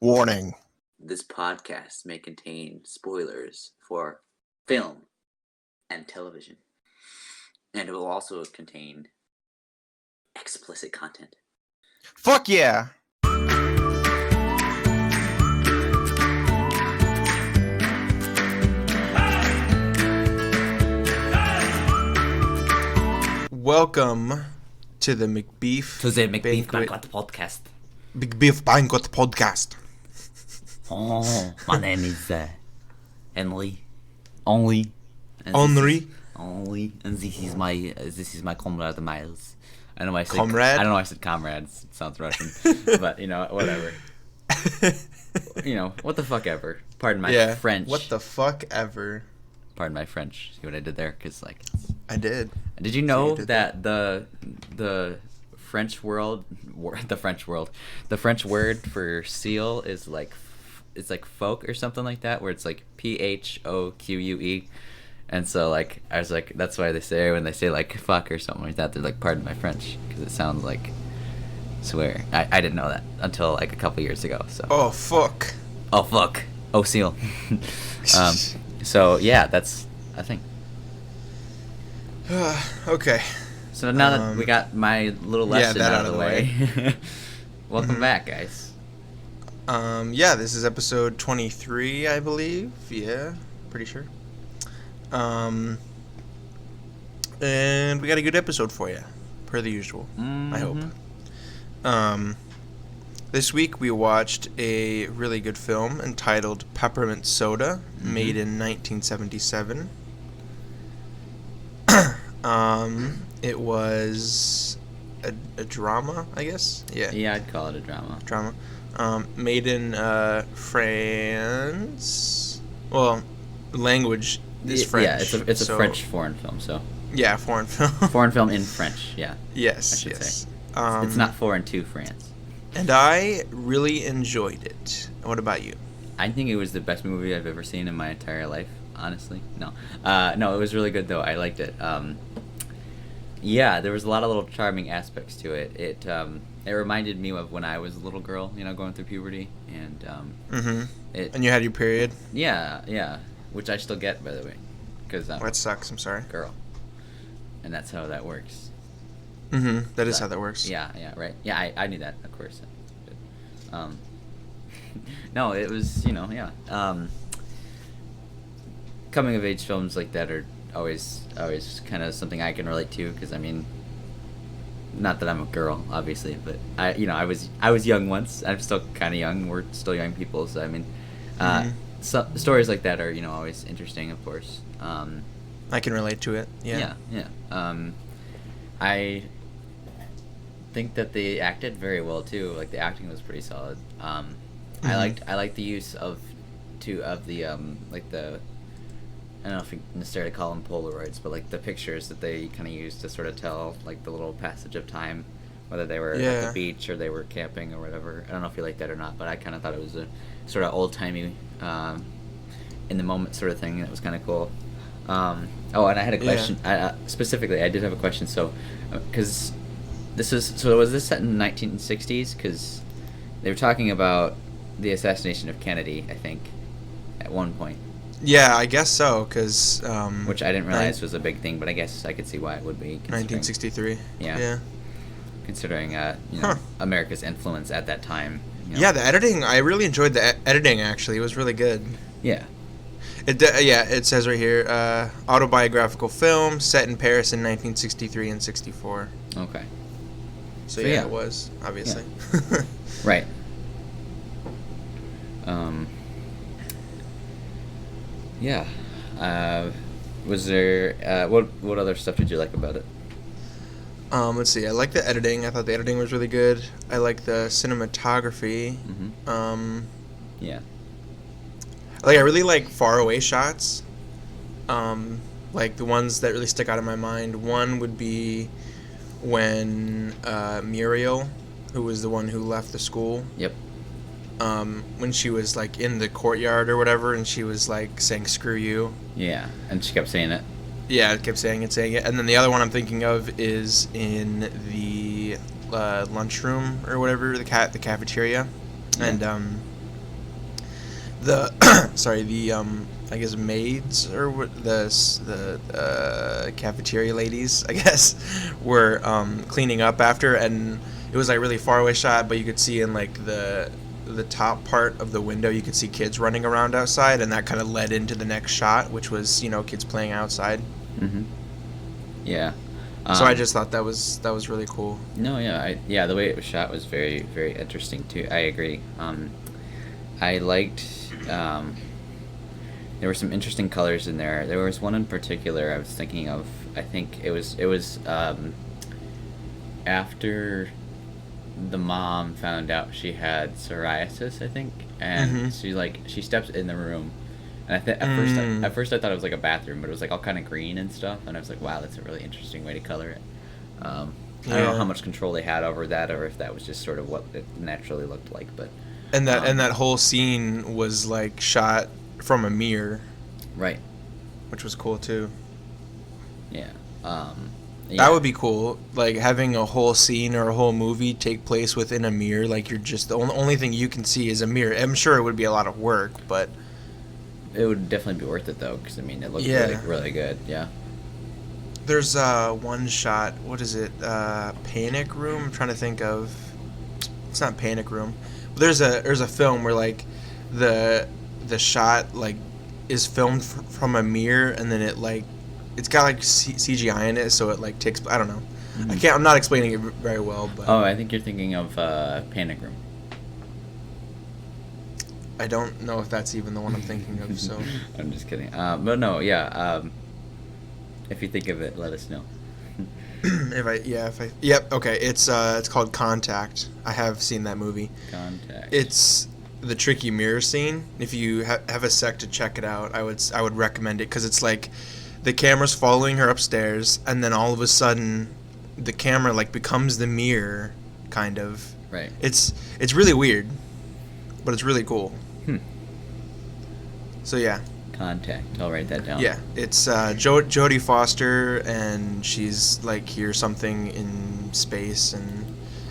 Warning. This podcast may contain spoilers for film and television, and it will also contain explicit content. Fuck yeah! Welcome to the Macbeef-Banquet podcast. Macbeef-Banquet podcast. Oh, my name is Henri. Henri. Henri. Henri, and this is my comrade Miles. I don't know why I said comrade. I don't know why I said comrades. It sounds Russian, but whatever. What the fuck ever. Pardon my French. What the fuck ever. Pardon my French. See what I did there? Because I did. Did you know that the French word for seal is it's like folk or something like that, where it's like PHOQUE, and so I was like, that's why they say when they say fuck or something like that, they're like, pardon my French, because it sounds like swear. I didn't know that until a couple years ago. So oh fuck seal. So yeah, that's a thing. Okay. So now that we got my little lesson out of the way. Welcome back, guys. This is episode 23, I believe. Yeah, pretty sure. And we got a good episode for you, per the usual. Mm-hmm. I hope. This week we watched a really good film entitled Peppermint Soda, made in 1977. It was a drama, I guess. Yeah. Yeah, I'd call it a drama. Made in France. Well, language is French. Yeah, it's a French foreign film. So. Yeah, foreign film. Foreign film in French. Yeah. Yes. I should say. It's not foreign to France. And I really enjoyed it. What about you? I think it was the best movie I've ever seen in my entire life. Honestly, no, it was really good though. I liked it. Yeah, there was a lot of little charming aspects to it. It reminded me of when I was a little girl, going through puberty, and and you had your period. Yeah, which I still get, by the way, because that sucks. I'm sorry, girl, and that's how that works. That is how that works. Yeah, right. Yeah, I knew that, of course. No, it was coming of age films like that are always kind of something I can relate to, because not that I'm a girl, obviously, but I was young once. I'm still kind of young. We're still young people, so so stories like that are always interesting, of course. I can relate to it. Yeah. I think that they acted very well too. Like, the acting was pretty solid. I liked the use of the I don't know if you necessarily call them Polaroids, but the pictures that they kind of used to sort of tell the little passage of time, whether they were at the beach or they were camping or whatever. I don't know if you like that or not, but I kind of thought it was a sort of old-timey, in the moment sort of thing that was kind of cool. And I had a question. Specifically, I did have a question. So, because was this set in the 1960s? Because they were talking about the assassination of Kennedy, I think, at one point. Yeah, I guess so, because... which I didn't realize was a big thing, but I guess I could see why it would be. 1963. Yeah. Considering, America's influence at that time. Yeah, the editing, I really enjoyed the editing, actually. It was really good. Yeah. It says right here, autobiographical film set in Paris in 1963 and 64. Okay. So yeah, it was, obviously. Yeah. Right. Yeah. Was there what other stuff did you like about it? Let's see. I like the editing. I thought the editing was really good. I like the cinematography. Yeah. I really like faraway shots. Like the ones that really stick out in my mind. One would be when Muriel, who was the one who left the school. Yep. When she was in the courtyard or whatever, and she was saying "screw you." Yeah, and she kept saying it. Yeah, it kept saying it, and then the other one I'm thinking of is in the lunchroom or whatever, the cafeteria, and the sorry, the I guess maids or the cafeteria ladies, I guess, were cleaning up after, and it was like really far away shot, but you could see in like the top part of the window, you could see kids running around outside, and that kind of led into the next shot, which was, you know, kids playing outside. Mm-hmm. Yeah. So I just thought that was really cool. No, yeah, the way it was shot was very, very interesting too. I agree. I liked. There were some interesting colors in there. There was one in particular I was thinking of. I think it was after the mom found out she had psoriasis, I think, and she steps in the room, and at first I thought it was like a bathroom, but it was like all kind of green and stuff, and I was like, wow, that's a really interesting way to color it. I don't know how much control they had over that, or if that was just sort of what it naturally looked like, but and that whole scene was like shot from a mirror, right, which was cool too. Yeah. That would be cool, like having a whole scene or a whole movie take place within a mirror. Like you're just the only thing you can see is a mirror. I'm sure it would be a lot of work, but it would definitely be worth it though, because I mean it looked really, really good. Yeah. There's one shot. What is it? Panic Room. I'm trying to think of. It's not Panic Room. But there's a film where like the shot like is filmed from a mirror, and then it's got like CGI in it, so it like takes. I don't know. Mm-hmm. I'm not explaining it very well, but. Oh, I think you're thinking of Panic Room. I don't know if that's even the one I'm thinking of. So. I'm just kidding. But no, yeah. If you think of it, let us know. Yep. Okay. It's called Contact. I have seen that movie. Contact. It's the tricky mirror scene. If you have a sec to check it out, I would recommend it, because it's like the camera's following her upstairs, and then all of a sudden the camera like becomes the mirror, kind of. Right. It's really weird, but it's really cool. So yeah. Contact. I'll write that down. Yeah, it's Jodie Foster, and she's like hears something in space, and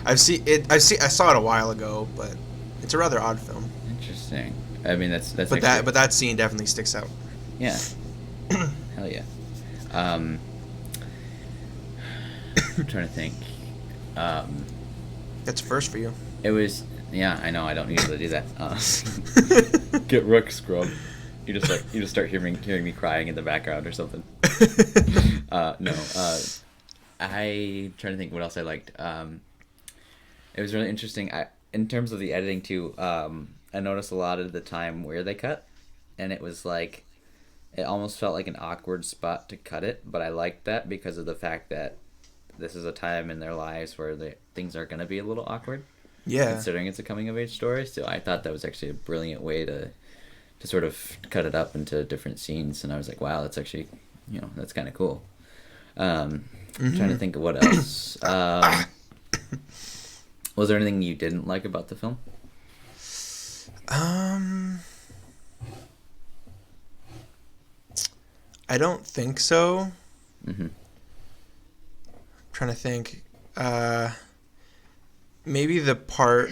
I saw it a while ago, but it's a rather odd film. Interesting. I mean, that's. But that scene definitely sticks out. Yeah. Hell yeah. I'm trying to think. That's first for you. It was. Yeah, I know. I don't usually do that. Get wrecked, scrub. You just start hearing me crying in the background or something. No. I trying to think what else I liked. It was really interesting. In terms of the editing too, I noticed a lot of the time where they cut, and it was like, it almost felt like an awkward spot to cut it. But I liked that because of the fact that this is a time in their lives where things are going to be a little awkward. Yeah. Considering it's a coming of age story, so I thought that was actually a brilliant way to sort of cut it up into different scenes, and I was like, wow, that's actually, that's kind of cool. I'm trying to think of what else. Was there anything you didn't like about the film? I don't think so. I'm trying to think. Maybe the part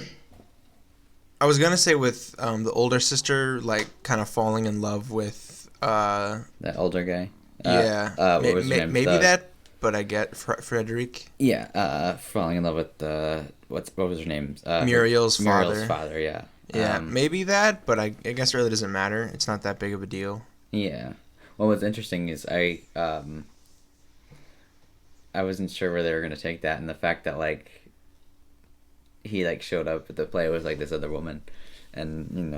I was gonna say with the older sister, like kind of falling in love with that older guy. What was his name? Maybe that, but I get Frederic. Yeah, falling in love with what was her name? Muriel's father. Muriel's father, yeah. Yeah, maybe that, but I guess it really doesn't matter. It's not that big of a deal. Yeah. Well, what's interesting is I wasn't sure where they were gonna take that, and the fact that like he like showed up at the play was like this other woman, and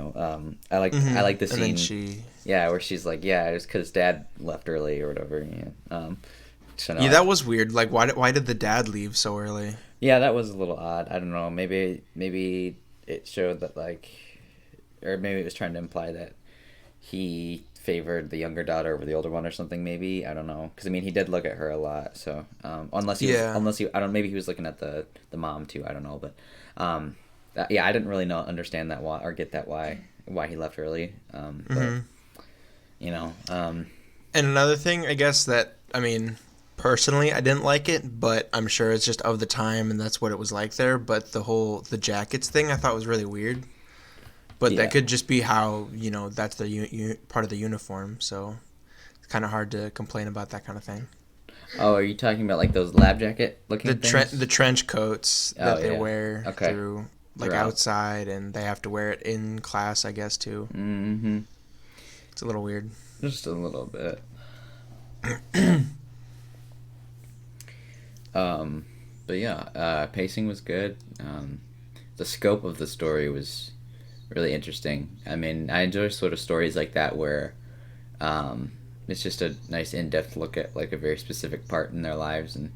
I like the scene. Where she's like, it was because Dad left early or whatever. That was weird. Like, why did the dad leave so early? Yeah, that was a little odd. I don't know. Maybe it showed that or maybe it was trying to imply that he favored the younger daughter over the older one or something. Maybe, I don't know, because I mean he did look at her a lot. So unless he I don't, maybe he was looking at the mom too. I don't know, but I didn't really understand that why, or get that why he left early. But and another thing, I guess, that personally I didn't like it, but I'm sure it's just of the time and that's what it was like there. But the jackets thing I thought was really weird. But that could just be how, that's the part of the uniform. So it's kind of hard to complain about that kind of thing. Oh, are you talking about like those lab jacket looking things? The trench coats that they wear through outside, and they have to wear it in class, I guess, too. Mm-hmm. It's a little weird. Just a little bit. But yeah, pacing was good. The scope of the story was really interesting. I mean, I enjoy sort of stories like that where it's just a nice in-depth look at like a very specific part in their lives, and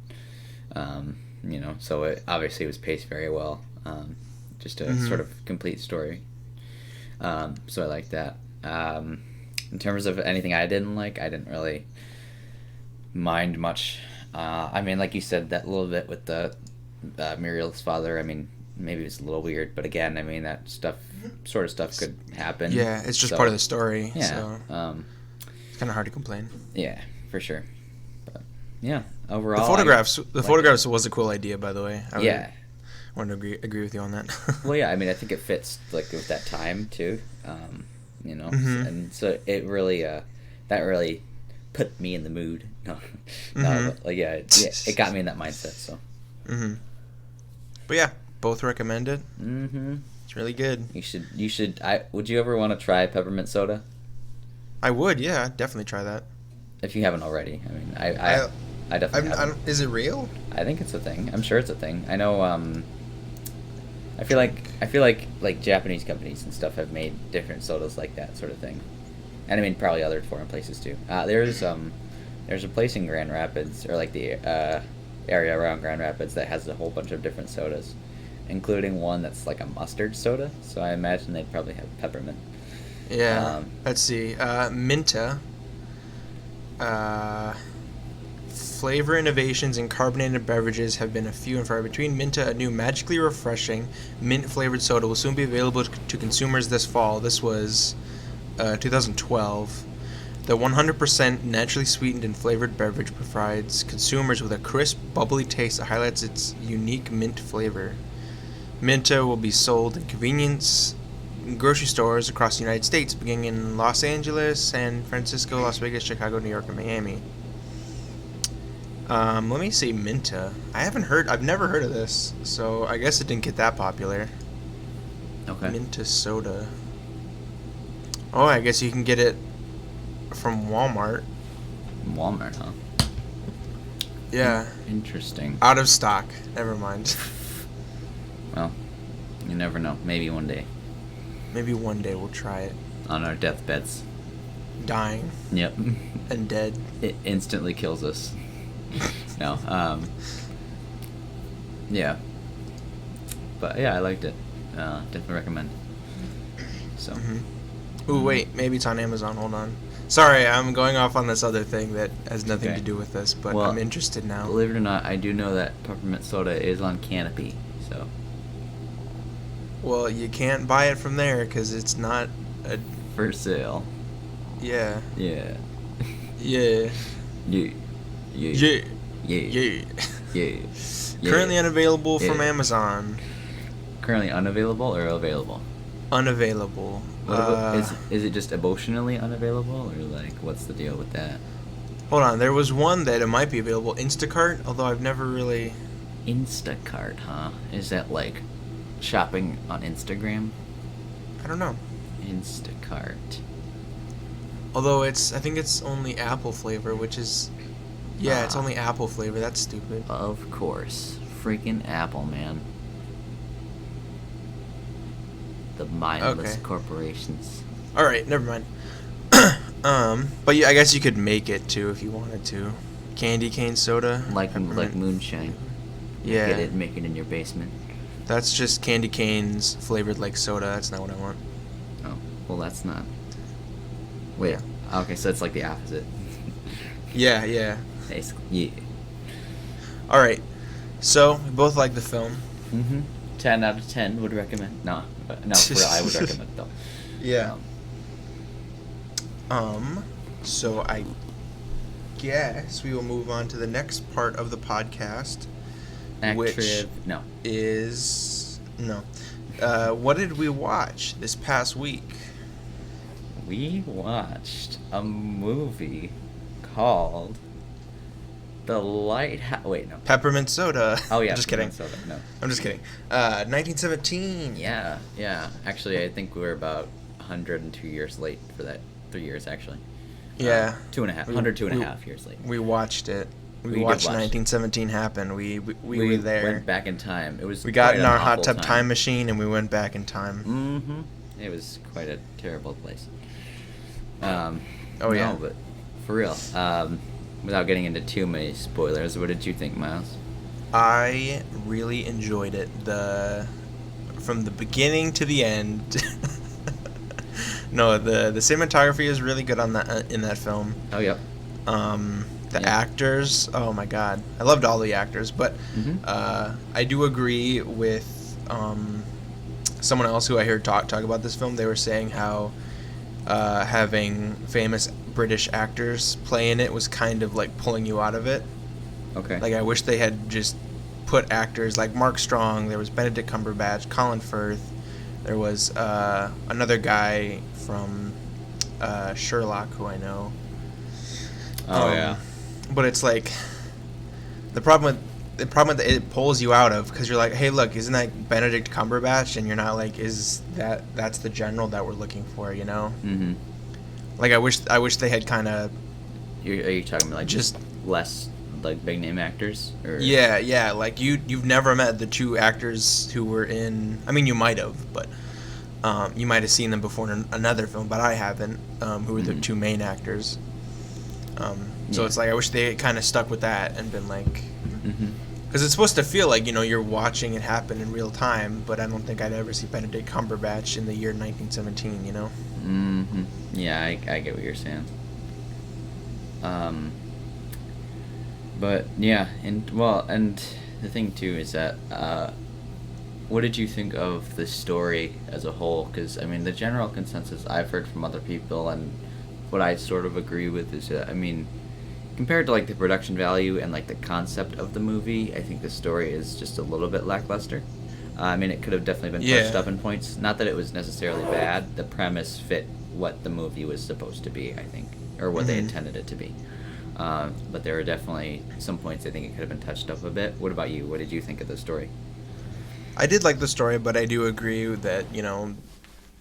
so it obviously was paced very well. Just a sort of complete story. So I like that. In terms of anything I didn't like, I didn't really mind much. I mean, like you said, that little bit with the Muriel's father, I mean, maybe it's a little weird, but again, I mean, that stuff could happen. Yeah, it's just part of the story. Yeah. So it's kind of hard to complain. Yeah, for sure. But yeah, overall, the photographs was a cool idea, by the way. I wanted to agree with you on that. Well, yeah, I mean, I think it fits like with that time too. And so it really that really put me in the mood. No, but, like it got me in that mindset. So. But yeah, both recommend it. It's really good. You should. Would you ever want to try peppermint soda? I would. Yeah, definitely try that. If you haven't already, I mean, I definitely. Is it real? I think it's a thing. I'm sure it's a thing. I know. I feel like Japanese companies and stuff have made different sodas like that sort of thing, and I mean probably other foreign places too. There's a place in Grand Rapids, or like the area around Grand Rapids, that has a whole bunch of different sodas, including one that's like a mustard soda. So I imagine they'd probably have peppermint. Yeah. Let's see. Minta. Flavor innovations in carbonated beverages have been a few and far between. Minta, a new magically refreshing mint-flavored soda, will soon be available to consumers this fall. This was 2012. The 100% naturally sweetened and flavored beverage provides consumers with a crisp, bubbly taste that highlights its unique mint flavor. Minta will be sold in convenience grocery stores across the United States, beginning in Los Angeles, San Francisco, Las Vegas, Chicago, New York, and Miami. Let me see Minta. I've never heard of this, so I guess it didn't get that popular. Okay. Minta soda. Oh, I guess you can get it from Walmart. Walmart, huh? Yeah. Interesting. Out of stock. Never mind. Well, you never know. Maybe one day. Maybe one day we'll try it. On our deathbeds. Dying. Yep. And dead. It instantly kills us. No. Yeah. But yeah, I liked it. Definitely recommend. So. Ooh, wait. Maybe it's on Amazon. Hold on. Sorry, I'm going off on this other thing that has nothing to do with this, but I'm interested now. Believe it or not, I do know that peppermint soda is on Canopy, so. Well, you can't buy it from there because it's not for sale. Yeah. Yeah. Yeah. Yeah. Yeah. Yeah. Yeah. Yeah. Currently unavailable from Amazon. Currently unavailable or available? Unavailable. Is it just emotionally unavailable, or like what's the deal with that? Hold on, there was one that it might be available, Instacart, although I've never really. Instacart, huh? Is that like shopping on Instagram? I don't know. Instacart. Although I think it's only apple flavor, which is. Yeah, it's only apple flavor. That's stupid. Of course. Freaking Apple, man. The mindless corporations. Alright, never mind. But yeah, I guess you could make it too if you wanted to. Candy cane soda. Like moonshine. Yeah. Get it and make it in your basement. That's just candy canes flavored like soda. That's not what I want. Oh, well that's not. Wait. Yeah. Okay, so it's like the opposite. Yeah. Basically, yeah. Alright, so we both like the film. 10 out of 10 would recommend. No, for real, I would recommend it though. Yeah. So I guess we will move on to the next part of the podcast, What did we watch this past week? We watched a movie called The Lighthouse. Wait, no. Peppermint Soda. Oh yeah, Just kidding. Soda. No. I'm just kidding. 1917. Yeah, yeah. Actually, I think we were about 102 years late for that. 3 years actually. Yeah. 2.5. 102.5 years late. We watched it. We did watched watch 1917 happen. We were there. Went back in time. It was. We got quite in an our hot awful tub time machine and we went back in time. Mm-hmm. It was quite a terrible place. Oh no, yeah. But for real. Without getting into too many spoilers, what did you think, Miles? I really enjoyed it. From the beginning to the end. No, the cinematography is really good on that in that film. Oh yep. The actors, oh my god, I loved all the actors, but I do agree with someone else who I heard talk about this film. They were saying how having famous British actors play in it was kind of like pulling you out of it. Okay. Like I wish they had just put actors like Mark Strong. There was Benedict Cumberbatch, Colin Firth. There was another guy from Sherlock who I know. Oh yeah. But it's like the problem with it pulls you out of, because you're like, hey, look, isn't that Benedict Cumberbatch? And you're not like, that's the general that we're looking for, you know? Mm-hmm. Like I wish they had kind of. Are you talking about like just less like big name actors? Or? Yeah. Like you've never met the two actors who were in. I mean, you might have, but you might have seen them before in another film, but I haven't. Who were the two main actors? So it's like I wish they had kind of stuck with that and been like, because it's supposed to feel like, you know, you're watching it happen in real time, but I don't think I'd ever see Benedict Cumberbatch in the year 1917, you know? Mm-hmm. Yeah, I get what you're saying. But yeah, and the thing too is that what did you think of the story as a whole? Because I mean, the general consensus I've heard from other people and what I sort of agree with is that, I mean, compared to like the production value and like the concept of the movie, I think the story is just a little bit lackluster. I mean, it could have definitely been touched up in points. Not that it was necessarily bad. The premise fit what the movie was supposed to be, I think, or what they intended it to be. But there were definitely some points I think it could have been touched up a bit. What about you? What did you think of the story? I did like the story, but I do agree that, you know,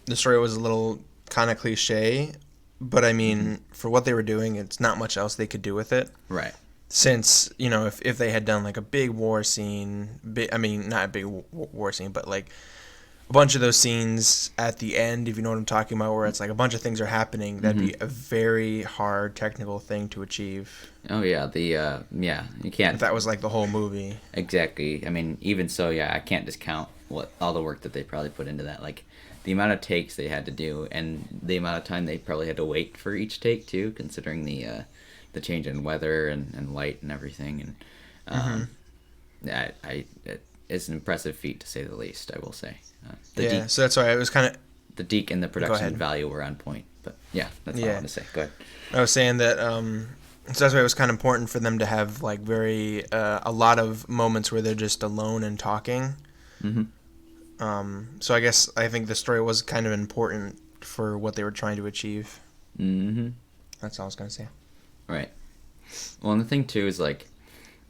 the story was a little kind of cliche. But I mean, for what they were doing, it's not much else they could do with it. Right. Since, you know, if they had done like a big war scene, I mean, not a big war scene, but like a bunch of those scenes at the end, if you know what I'm talking about, where it's like a bunch of things are happening, that'd be a very hard technical thing to achieve. Oh yeah, you can't. If that was like the whole movie. Exactly. I mean, even so, yeah, I can't discount all the work that they probably put into that. Like the amount of takes they had to do, and the amount of time they probably had to wait for each take too, considering the change in weather and light and everything. And it's an impressive feat to say the least, I will say. So that's why it was kind of... The deke and the production value were on point. But yeah, that's all I want to say. Go ahead. I was saying that so that's why it was kind of important for them to have like a lot of moments where they're just alone and talking. So I think the story was kind of important for what they were trying to achieve. That's all I was going to say. Right. Well, and the thing too is like,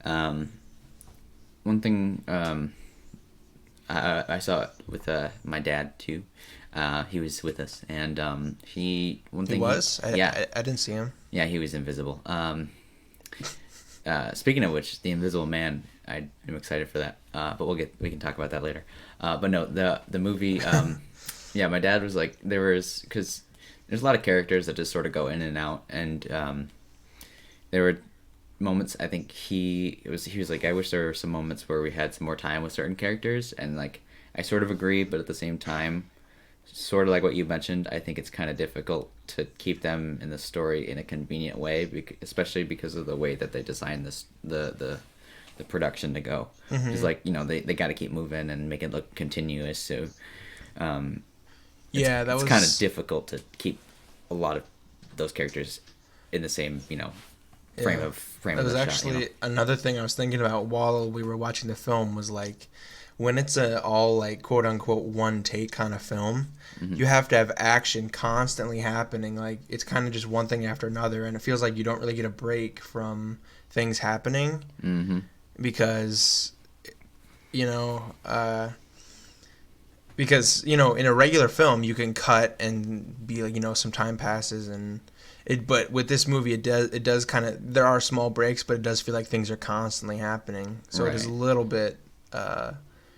one thing I saw it with my dad too. He was with us, and I didn't see him. Yeah, he was invisible. Speaking of which, the Invisible Man, I'm excited for that. But we can talk about that later. But no, the movie. Yeah, my dad was like, because there's a lot of characters that just sort of go in and out, and there were moments. I think he was like, I wish there were some moments where we had some more time with certain characters, and like I sort of agree, but at the same time, sort of like what you mentioned, I think it's kind of difficult to keep them in the story in a convenient way, especially because of the way that they designed the production to go. It's like, you know, they got to keep moving and make it look continuous. So it's kind of difficult to keep a lot of those characters in the same, you know, frame of the shot. That was actually another thing I was thinking about while we were watching the film was like when it's a all like quote unquote one take kind of film, Mm-hmm. you have to have action constantly happening. Like it's kind of just one thing after another, and it feels like you don't really get a break from things happening Mm-hmm. because you know. Because in a regular film you can cut and be like some time passes and but with this movie it does kind of, there are small breaks, but it does feel like things are constantly happening, so it is a Right. little bit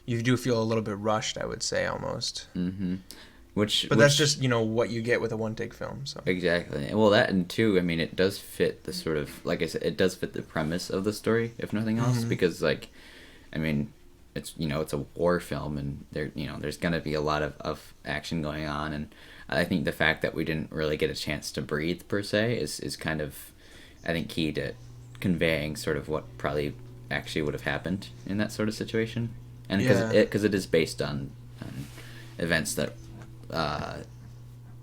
you do feel a little bit rushed, I would say, almost. Mm-hmm. Which But that's just what you get with a one take film, so. exactly. Well, that and two, I mean, it does fit the sort of, like I said, it does fit the premise of the story, if nothing else, Mm-hmm. because like, I mean, it's a war film, and there's gonna be a lot of action going on, and I think the fact that we didn't really get a chance to breathe per se is kind of, I think, key to conveying sort of what probably actually would have happened in that sort of situation, and because it is based on events that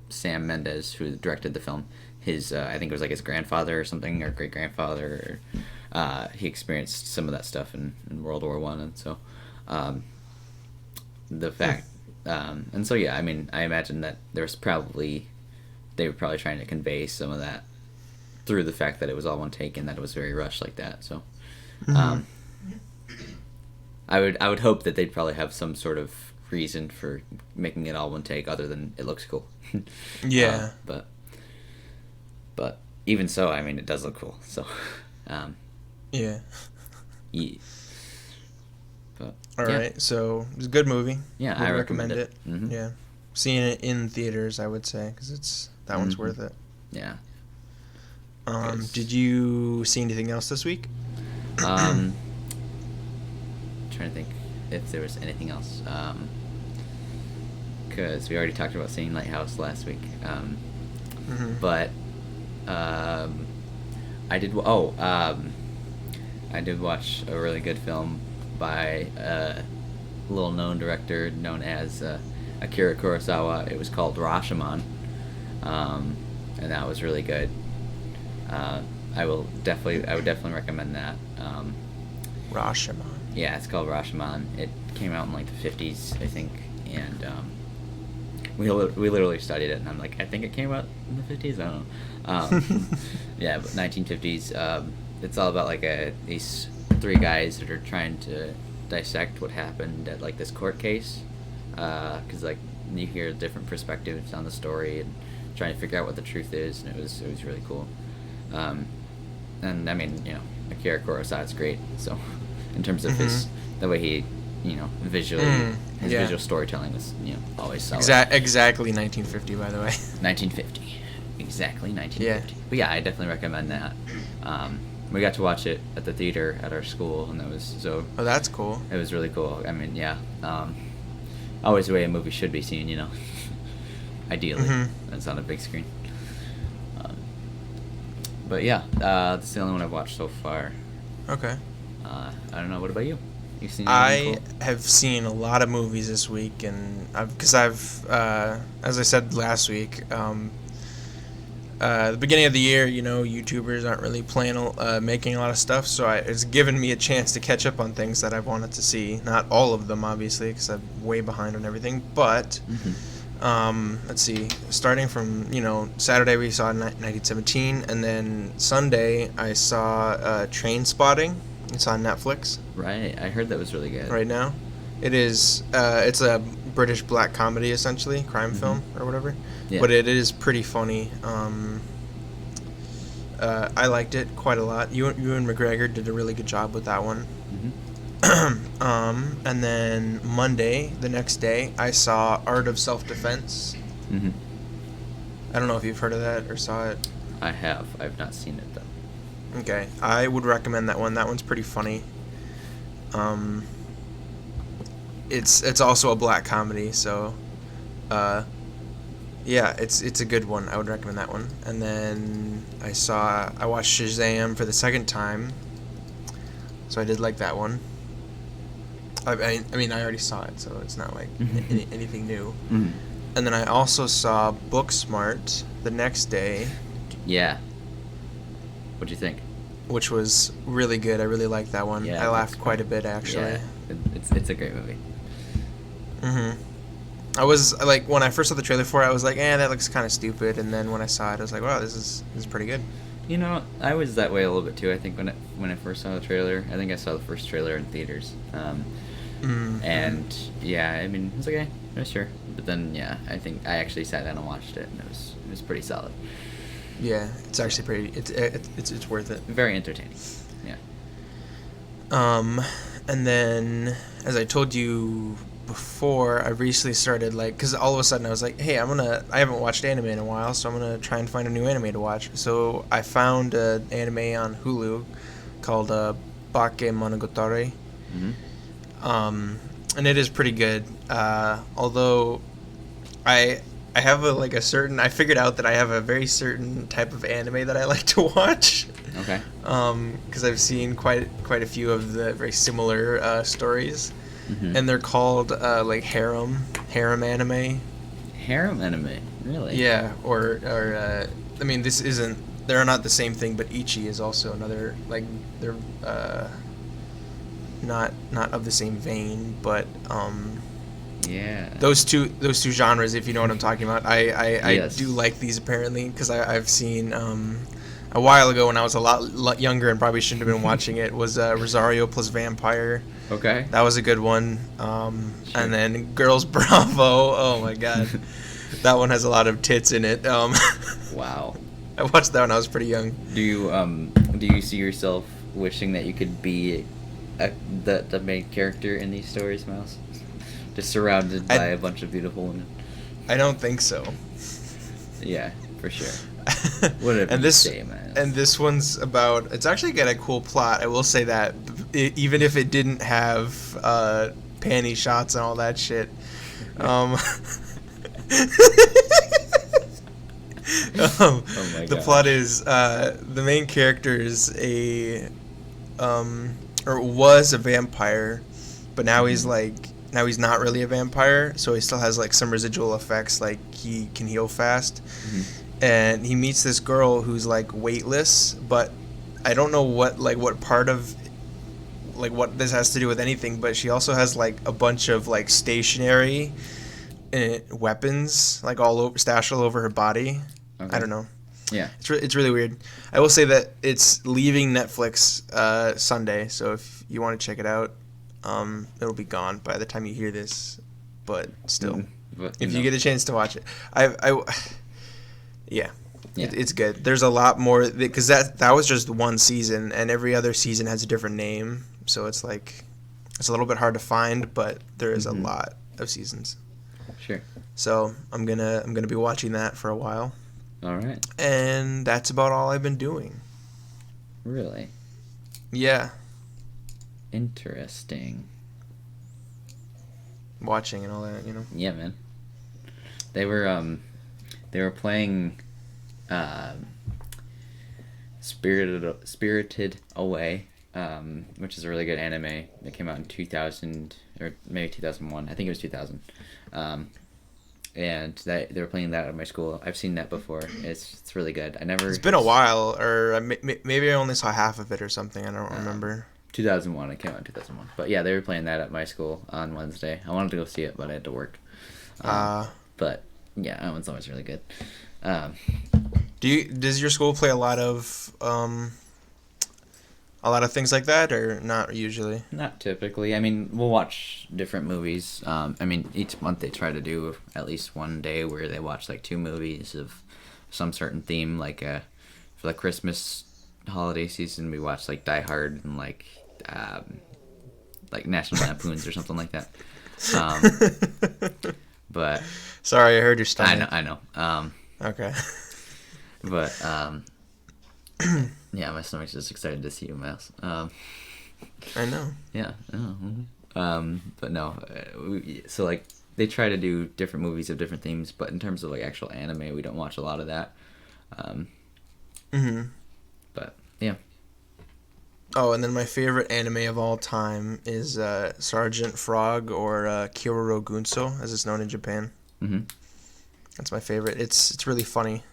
Sam Mendes, who directed the film, his I think it was like his grandfather or something, or great grandfather, he experienced some of that stuff in World War One, and so the fact, and so yeah, I mean, I imagine that they were probably trying to convey some of that through the fact that it was all one take and that it was very rushed like that. So, I would hope that they'd probably have some sort of reason for making it all one take other than it looks cool. Yeah. But even so, I mean, it does look cool. So, Yeah. yeah. But All yeah. right, so it's a good movie. Yeah, Would I recommend recommend it. it. Mhm. Yeah, seeing it in theaters, I would say, because that one's Mhm. worth it. Yeah. Did you see anything else this week? Trying to think if there was anything else. Because we already talked about seeing Lighthouse last week. Mm-hmm. But I did. I did watch a really good film by a little-known director known as Akira Kurosawa. It was called Rashomon, and that was really good. I would definitely recommend that. Rashomon. Yeah, it's called Rashomon. It came out in like the 50s, I think, and we literally studied it, and I'm like, I think it came out in the 50s. I don't know. Yeah, but 1950s. It's all about like these three guys that are trying to dissect what happened at like this court case, because like you hear different perspectives on the story and trying to figure out what the truth is, and it was really cool. And I mean, Akira Kurosawa is great. So, in terms of the way he, visually, his visual storytelling was, always solid. Exactly 1950, by the way. 1950, exactly 1950. Yeah. But yeah, I definitely recommend that. We got to watch it at the theater at our school, and that was so. Oh, that's cool. It was really cool. I mean, yeah, always the way a movie should be seen, ideally. It's on a big screen. But yeah, that's the only one I've watched so far. Okay. I don't know. What about you? You seen anything I cool? have seen a lot of movies this week, and because I've as I said last week, the beginning of the year, YouTubers aren't really making a lot of stuff, so it's given me a chance to catch up on things that I've wanted to see. Not all of them, obviously, because I'm way behind on everything, but let's see. Starting from, Saturday we saw 1917, and then Sunday I saw Train Spotting. It's on Netflix. Right. I heard that was really good. Right now. It is, it's a British black comedy, essentially, crime film or whatever. Yeah. But it is pretty funny. I liked it quite a lot. Ewan McGregor did a really good job with that one. And then Monday, the next day, I saw Art of Self-Defense. I don't know if you've heard of that or saw it. I have. I've not seen it though. Okay, I would recommend that one. That one's pretty funny. It's also a black comedy, so yeah, it's a good one. I would recommend that one. And then I watched Shazam for the second time, so I did like that one. I mean, I already saw it, so it's not like anything new. And then I also saw Booksmart the next day. Yeah. What'd you think? Which was really good. I really liked that one. Yeah, I laughed Booksmart. quite a bit, actually. Yeah, It's a great movie. Mhm. I was like, when I first saw the trailer for it, I was like, that looks kind of stupid. And then when I saw it, I was like, wow, this is pretty good. You know, I was that way a little bit too. I think when I first saw the trailer, I think I saw the first trailer in theaters. And yeah, I mean, it's okay, yeah, sure. But then yeah, I think I actually sat down and watched it, and it was pretty solid. Yeah, it's actually pretty. It's worth it. Very entertaining. Yeah. And then, as I told you before, I recently started, like, because all of a sudden I was like, hey, I haven't watched anime in a while, so I'm gonna try and find a new anime to watch. So I found an anime on Hulu called Bakemonogatari. And it is pretty good. Although I have I figured out that I have a very certain type of anime that I like to watch. Okay. Because I've seen quite a few of the very similar stories, and they're called like harem anime. Harem anime, really? Yeah, or I mean, this isn't. They're not the same thing, but Ichi is also another, like, they're not of the same vein, but yeah. Those two genres, if you know what I'm talking about. I Yes. do like these, apparently, because I've seen a while ago, when I was a lot younger and probably shouldn't have been watching it, was Rosario plus Vampire. Okay. That was a good one. Sure. And then Girls Bravo. Oh my god, that one has a lot of tits in it. Wow. I watched that when I was pretty young. Do you see yourself wishing that you could be the main character in these stories, Miles? Just surrounded by a bunch of beautiful women. I don't think so. Yeah, for sure. Whatever and you this say, man. and this one's about. It's actually got a cool plot. I will say that, even if it didn't have panty shots and all that shit. Oh my The gosh. plot is the main character is or was a vampire, but now he's not really a vampire, so he still has like some residual effects, like he can heal fast. And he meets this girl who's like weightless, but I don't know what part of like what this has to do with anything, but she also has like a bunch of like stationary weapons, like stashed all over her body. Okay. I don't know. Yeah. It's really weird. I will say that it's leaving Netflix Sunday, so if you want to check it out, it'll be gone by the time you hear this. But still, But, if you get a chance to watch it, yeah. Yeah. It's good. There's a lot more, because that was just one season, and every other season has a different name, so it's like it's a little bit hard to find, but there is a lot of seasons. Sure. So I'm gonna be watching that for a while. All right. And that's about all I've been doing. Really Yeah, interesting. watching and all that, you know. Yeah, man. They were playing Spirited Away, which is a really good anime that came out in 2000 or maybe 2001. I think it was 2000. And they were playing that at my school. I've seen that before. It's really good. It's been a while, or maybe I only saw half of it or something. I don't remember. 2001. It came out in 2001. But yeah, they were playing that at my school on Wednesday. I wanted to go see it, but I had to work. But yeah, that one's always really good. Does your school play a lot of things like that, or not usually? Not typically. I mean, we'll watch different movies. I mean, each month they try to do at least one day where they watch like 2 movies of some certain theme. Like for the Christmas holiday season, we watch like Die Hard and like National Lampoons or something like that. But sorry, I heard your stomach. I know. Okay. But yeah, my stomach's just excited to see you, Miles. I know. Yeah. But no. So like they try to do different movies of different themes, but in terms of like actual anime, we don't watch a lot of that. But yeah. Oh, and then my favorite anime of all time is Sergeant Frog, or Kyororo Gunso, as it's known in Japan. That's my favorite. It's really funny.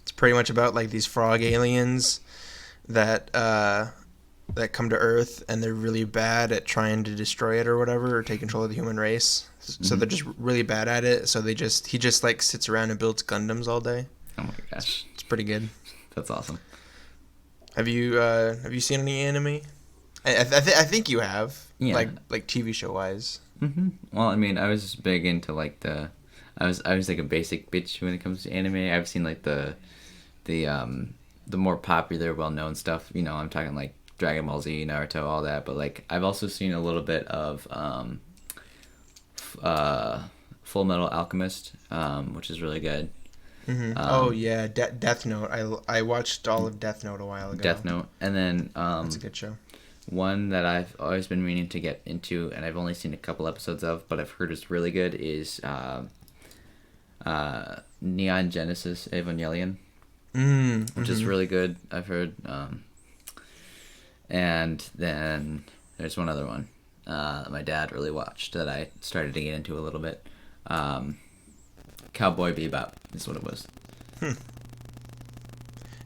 It's pretty much about like these frog aliens that that come to Earth, and they're really bad at trying to destroy it or whatever, or take control of the human race. So they're just really bad at it. So he just like sits around and builds Gundams all day. Oh my gosh, It's pretty good. that's awesome. Have you seen any anime? I think you have. Yeah. Like TV show wise. Well, I mean, I was just big into like I was like a basic bitch when it comes to anime. I've seen like the more popular, well known stuff. You know, I'm talking like Dragon Ball Z, Naruto, all that. But like, I've also seen a little bit of Full Metal Alchemist, which is really good. Oh yeah, Death Note. I watched all of Death Note a while ago. Death Note, and then that's a good show. One that I've always been meaning to get into, and I've only seen a couple episodes of, but I've heard is really good, is Neon Genesis Evangelion, which is really good. I've heard, and then there's one other one that my dad really watched that I started to get into a little bit. Cowboy Bebop is what it was.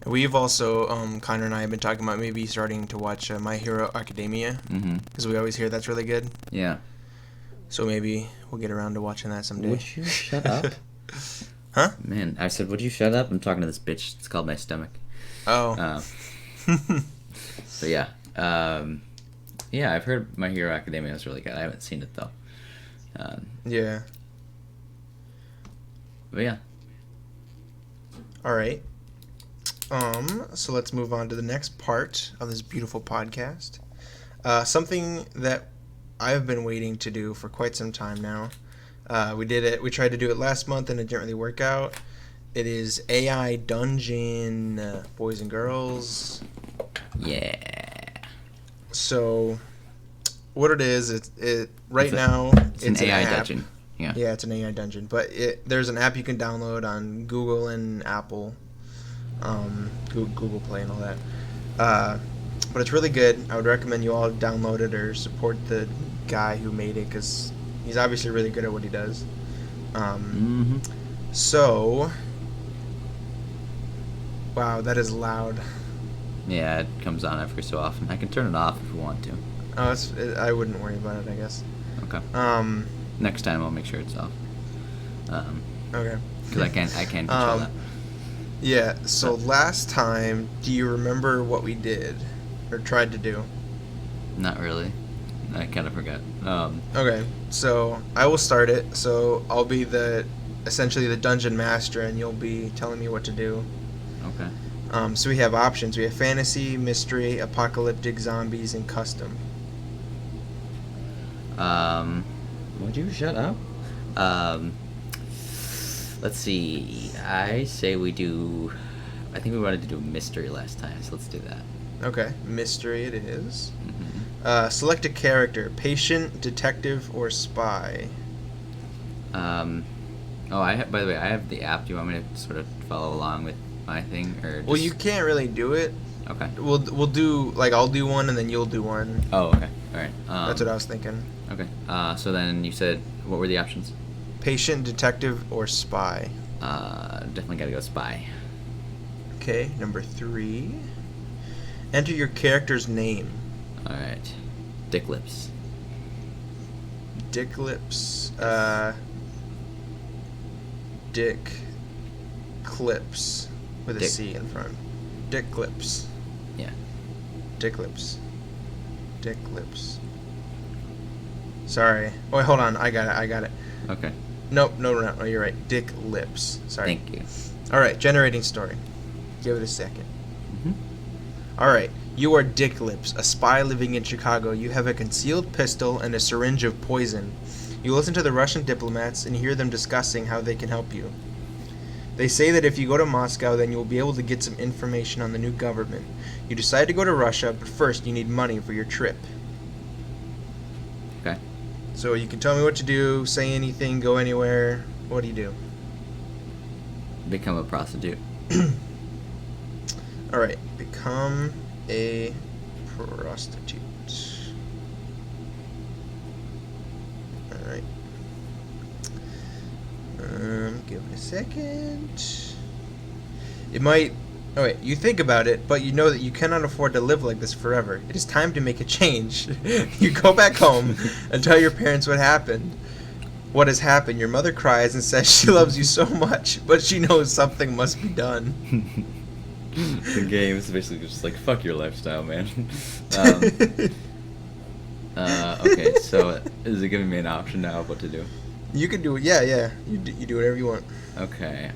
We've also, Connor and I have been talking about maybe starting to watch My Hero Academia, because we always hear that's really good. Yeah. So maybe we'll get around to watching that someday. Would you shut up? Huh? Man, I said, would you shut up? I'm talking to this bitch. It's called my stomach. Oh. So yeah. Yeah, I've heard My Hero Academia is really good. I haven't seen it though. Yeah. But yeah. All right. So let's move on to the next part of this beautiful podcast. Something that I've been waiting to do for quite some time now. We did it. We tried to do it last month and it didn't really work out. It is A.I.Dungeon, boys and girls. Yeah. So, what it is, right now it's an A.I.Dungeon. Yeah. Yeah, it's an A.I.Dungeon, but there's an app you can download on Google and Apple. Google Play and all that. But it's really good. I would recommend you all download it or support the guy who made it because he's obviously really good at what he does. So, wow, that is loud. Yeah, it comes on every so often. I can turn it off if you want to. Oh, I wouldn't worry about it, I guess. Okay. Next time I'll make sure it's off. Okay. Because I can't control that. Yeah, so last time, do you remember what we did? Or tried to do? Not really. I kind of forgot. Okay, so I will start it. So I'll be essentially the dungeon master, and you'll be telling me what to do. Okay. So we have options. We have fantasy, mystery, apocalyptic, zombies, and custom. Would you shut up? Let's see. I say we do. I think we wanted to do mystery last time, so let's do that. Okay, mystery it is. Select a character: patient, detective, or spy. Oh, by the way, I have the app. Do you want me to sort of follow along with my thing, or? Just... Well, you can't really do it. Okay. We'll do I'll do one and then you'll do one. Oh, okay. All right. That's what I was thinking. Okay. So then you said what were the options? Patient, detective, or spy. Definitely gotta go spy. Okay, number 3. Enter your character's name. All right. Dick Lips. Dick Lips. Dick Clips with a C in front. Dick Clips. Yeah. Dick Lips. Dick Lips. Sorry. Oh, wait, hold on. I got it. Okay. Nope. No, you're right. Dick Lips. Sorry. Thank you. All right. Generating story. Give it a second. Mm-hmm. All right. You are Dick Lips, a spy living in Chicago. You have a concealed pistol and a syringe of poison. You listen to the Russian diplomats and hear them discussing how they can help you. They say that if you go to Moscow, then you will be able to get some information on the new government. You decide to go to Russia, but first you need money for your trip. Okay. So you can tell me what to do, say anything, go anywhere. What do you do? Become a prostitute. All right. Become a prostitute. All right. Give it a second. It might Oh wait, you think about it, but you know that you cannot afford to live like this forever. It is time to make a change. You go back home and tell your parents what happened. What has happened? Your mother cries and says she loves you so much, but she knows something must be done. The game is basically just like, fuck your lifestyle, man. Okay, so is it giving me an option now of what to do? You can do it. Yeah. You do whatever you want. Okay,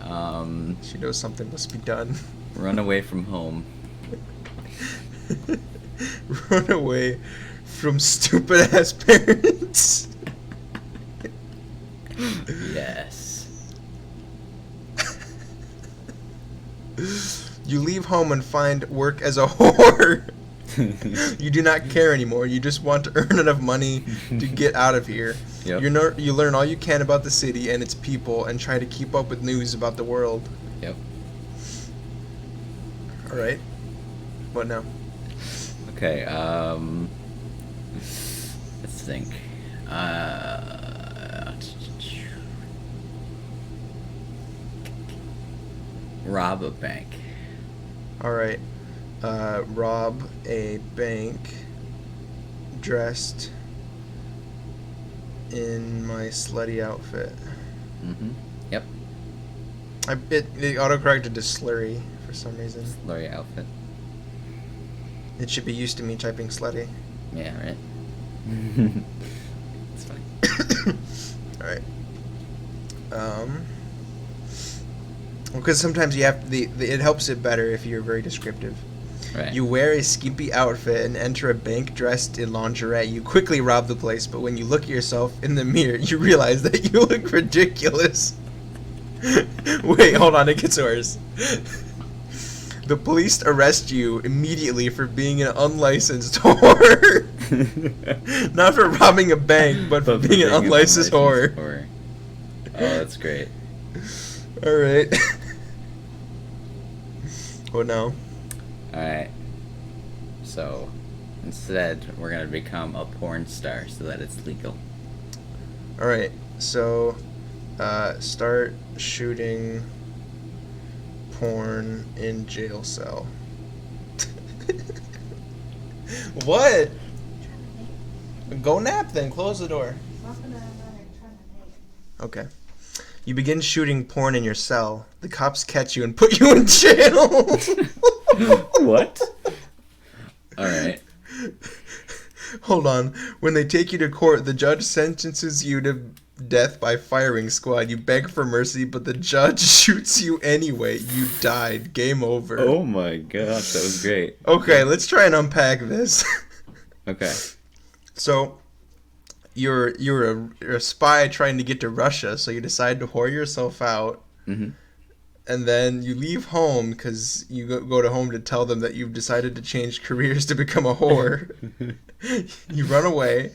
She knows something must be done. run away from home. Run away from stupid ass parents. Yes. You leave home and find work as a whore. You do not care anymore. You just want to earn enough money to get out of here. Yep. You learn all you can about the city and its people and try to keep up with news about the world. Yep. All right. What now? Okay, let's think. Rob a bank. All right. Rob a bank dressed in my slutty outfit. Yep. It autocorrected to slurry for some reason. Slurry outfit. It should be used to me typing slutty. Yeah, right. It's funny. All right. Because sometimes you have it helps it better if you're very descriptive. Right. You wear a skimpy outfit and enter a bank dressed in lingerie. You quickly rob the place, but when you look at yourself in the mirror, you realize that you look ridiculous. Wait, hold on, it gets worse. The police arrest you immediately for being an unlicensed whore. Not for robbing a bank, but for being an unlicensed whore. Oh, that's great. Alright. What now? Alright. So, instead, we're gonna become a porn star so that it's legal. Alright, so, start shooting porn in jail cell. What? Go nap then, close the door. Okay. You begin shooting porn in your cell. The cops catch you and put you in jail. What? Alright. Hold on. When they take you to court, the judge sentences you to death by firing squad. You beg for mercy, but the judge shoots you anyway. You died. Game over. Oh my gosh, that was great. Okay, let's try and unpack this. Okay. So, you're a spy trying to get to Russia, so you decide to whore yourself out. Mm-hmm. And then you leave home because you go to home to tell them that you've decided to change careers to become a whore. You run away,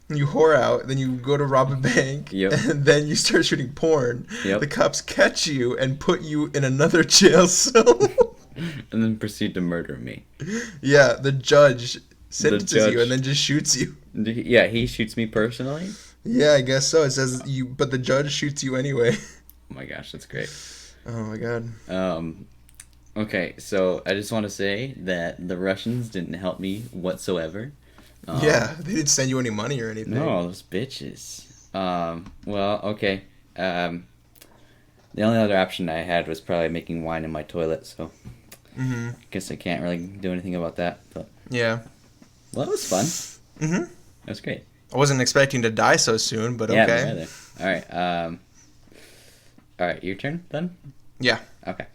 you whore out, then you go to rob a bank, and then you start shooting porn. Yep. The cops catch you and put you in another jail cell. And then proceed to murder me. Yeah, the judge sentences you and then just shoots you. Yeah, he shoots me personally? Yeah, I guess so. It says but the judge shoots you anyway. Oh my gosh, that's great. Oh my god. Okay, so I just want to say that the Russians didn't help me whatsoever. Yeah, they didn't send you any money or anything. No, those bitches. Well, okay. The only other option I had was probably making wine in my toilet, so I guess I can't really do anything about that. But yeah. Well, it was fun. Mm-hmm. That was great. I wasn't expecting to die so soon, but yeah, okay. Me neither. All right. All right, your turn then? Yeah. Okay.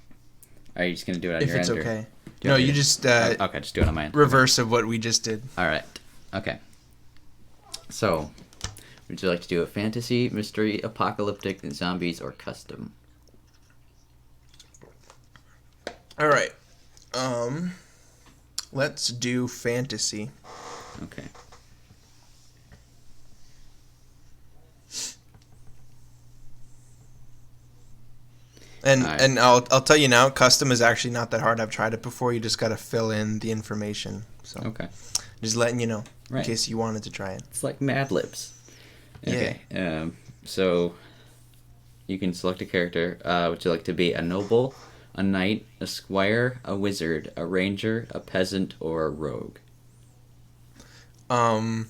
Are you just going to do it on your end? If it's okay. No, you just... okay, just do it on my end. Reverse of what we just did. All right. Okay. So, would you like to do a fantasy, mystery, apocalyptic, zombies, or custom? All right. Let's do fantasy. Okay. And I'll tell you now, custom is actually not that hard. I've tried it before. You just got to fill in the information. So okay. Just letting you know right. in case you wanted to try it. It's like Mad Libs. Okay. Yeah. So you can select a character. Would you like to be a noble, A knight, a squire, a wizard, a ranger, a peasant, or a rogue? I'll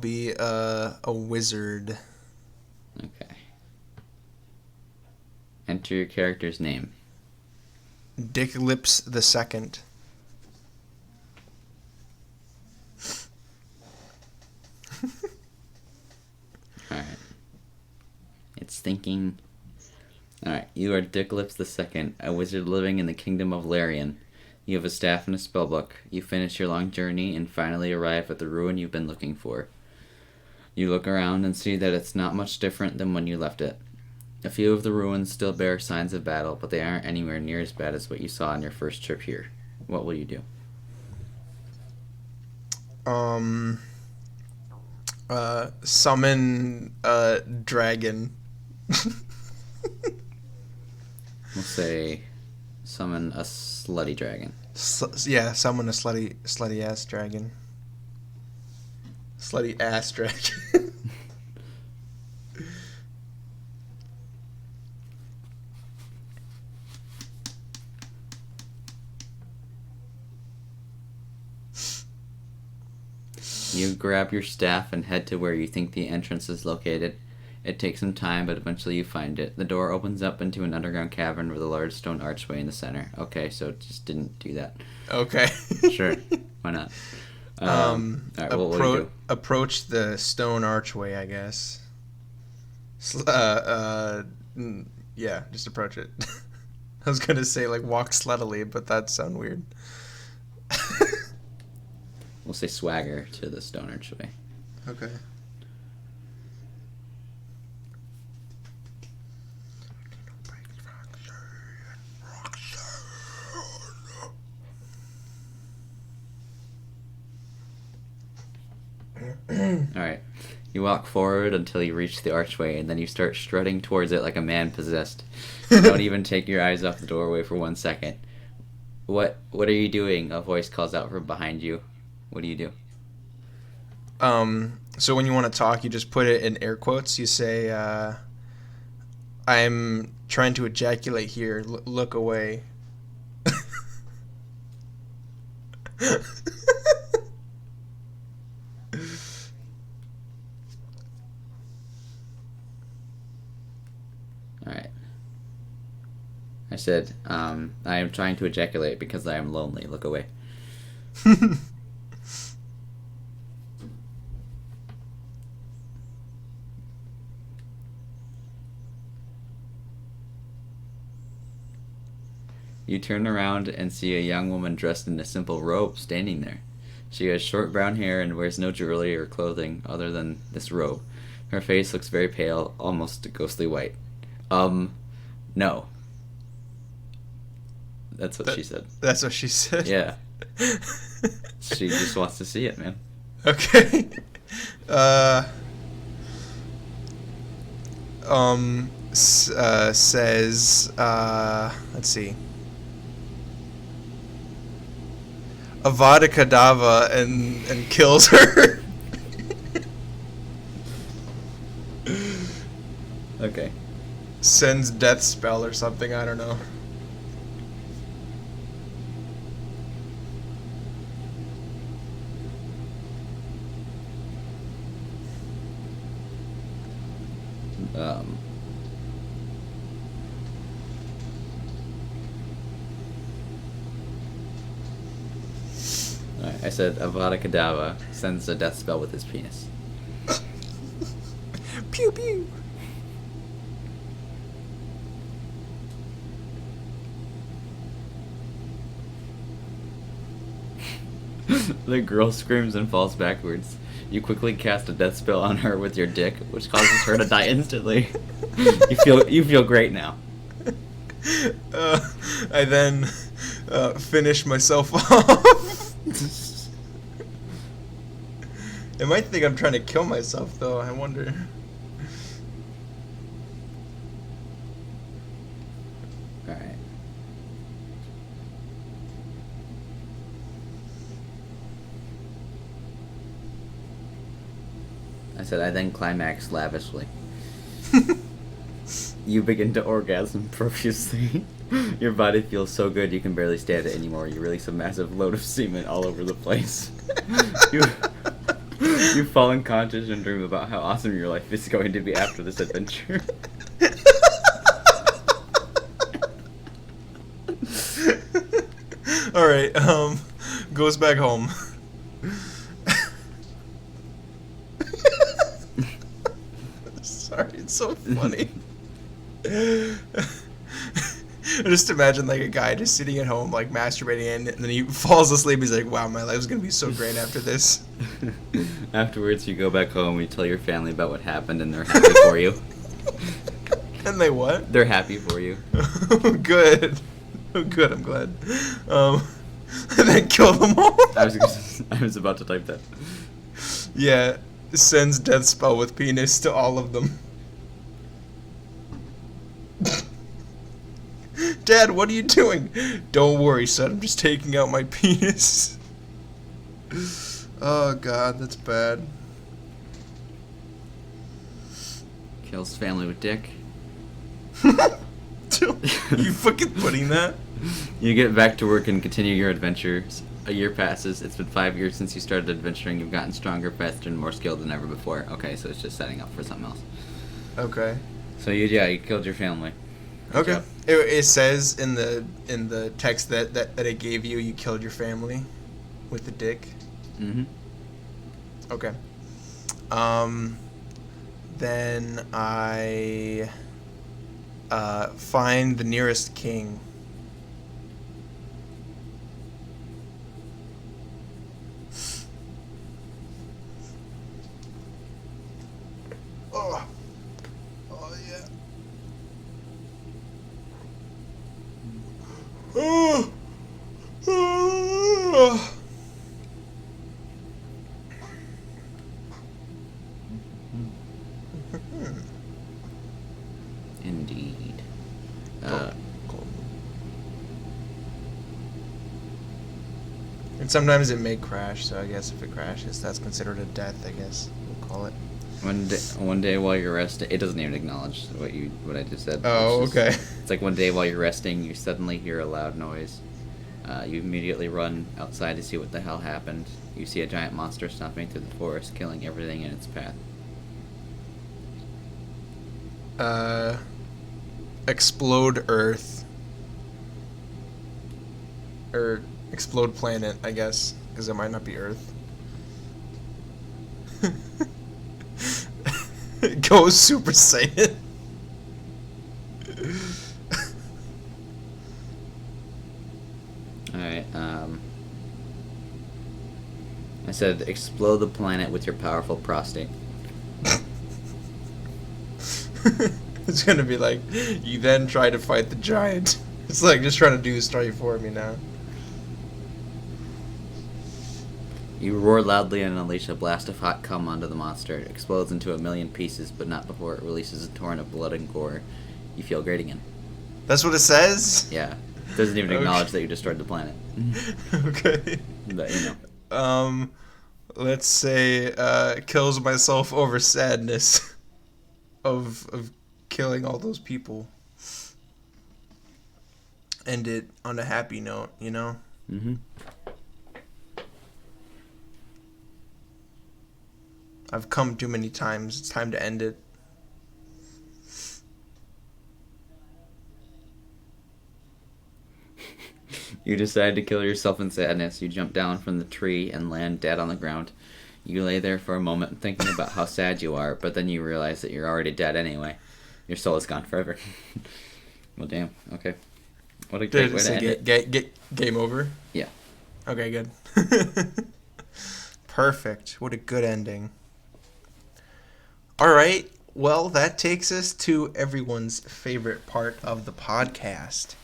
be a wizard. Okay. Enter your character's name. Dick Lips the Second. Alright. It's thinking. Alright, you are Dick Lips the Second, a wizard living in the kingdom of Larian. You have a staff and a spellbook. You finish your long journey and finally arrive at the ruin you've been looking for. You look around and see that it's not much different than when you left it. A few of the ruins still bear signs of battle, but they aren't anywhere near as bad as what you saw on your first trip here. What will you do? Summon a dragon. We'll say summon a slutty dragon. Summon a slutty ass dragon. Slutty ass dragon. You grab your staff and head to where you think the entrance is located. It takes some time, but eventually you find it. The door opens up into an underground cavern with a large stone archway in the center. Okay, so it just didn't do that. Okay. Sure. Why not? All right, what will you do? Approach the stone archway, I guess. Yeah, just approach it. I was gonna say like walk sleddily, but that sounds weird. We'll say swagger to the stone archway. Okay. Alright. You walk forward until you reach the archway, and then you start strutting towards it like a man possessed. You don't even take your eyes off the doorway for 1 second. What are you doing? A voice calls out from behind you. What do you do? So when you want to talk, you just put it in air quotes. You say, I'm trying to ejaculate here. Look away. Alright. I said, I am trying to ejaculate because I am lonely. Look away. You turn around and see a young woman dressed in a simple robe standing there. She has short brown hair and wears no jewelry or clothing other than this robe. Her face looks very pale, almost ghostly white. No. That's what she said. That's what she said? Yeah. She just wants to see it, man. Okay. Says, let's see. Avada Kedavra and kills her. Okay. Sends death spell or something, I don't know. I said Avada Kedavra sends a death spell with his penis. Pew pew. The girl screams and falls backwards. You quickly cast a death spell on her with your dick, which causes her to die instantly. You feel great now. I then finish myself off. It might think I'm trying to kill myself, though. I wonder. Alright. I said I then climax lavishly. You begin to orgasm profusely. Your body feels so good you can barely stand it anymore. You release a massive load of semen all over the place. you, you fall unconscious and dream about how awesome your life is going to be after this adventure. Alright, goes back home. Sorry, it's so funny. Just imagine like a guy just sitting at home like masturbating and then he falls asleep. He's like, wow, my life's gonna be so great after this. Afterwards you go back home and you tell your family about what happened and they're happy for you. And they what? They're happy for you. Good. Good, I'm glad. And then kill them all. I was about to type that. Yeah, sends death spell with penis to all of them. Dad, what are you doing? Don't worry, son. I'm just taking out my penis. Oh, God, that's bad. Kills family with dick. You fucking putting that? You get back to work and continue your adventures. A year passes. It's been 5 years since you started adventuring. You've gotten stronger, faster, and more skilled than ever before. Okay, so it's just setting up for something else. Okay. So you killed your family. Good Okay. job. It says in the text that it gave you, you killed your family with the dick. Mm-hmm. Okay. Then I find the nearest king. Oh. Oh yeah. Oh. Oh. Indeed. And sometimes it may crash, so I guess if it crashes, that's considered a death, I guess we'll call it. One day while you're resting, it doesn't even acknowledge what I just said. Oh, It's okay. It's like one day while you're resting, you suddenly hear a loud noise. You immediately run outside to see what the hell happened. You see a giant monster stomping through the forest, killing everything in its path. Explode Earth. Or explode planet, I guess, because it might not be Earth. Go Super Saiyan. Alright, I said explode the planet with your powerful prostate. It's gonna be like, you then try to fight the giant. It's like just trying to do the story for me now. You roar loudly and unleash a blast of hot cum onto the monster. It explodes into a million pieces, but not before it releases a torrent of blood and gore. You feel great again. That's what it says? Yeah. It doesn't even acknowledge that you destroyed the planet. Okay. But, you know. Let's say, kills myself over sadness of killing all those people. End it on a happy note, you know? Mm-hmm. I've come too many times. It's time to end it. You decide to kill yourself in sadness. You jump down from the tree and land dead on the ground. You lay there for a moment thinking about how sad you are, but then you realize that you're already dead anyway. Your soul is gone forever. Well, damn. Okay. What a great way to end it. Game over? Yeah. Okay, good. Perfect. What a good ending. All right. Well, that takes us to everyone's favorite part of the podcast.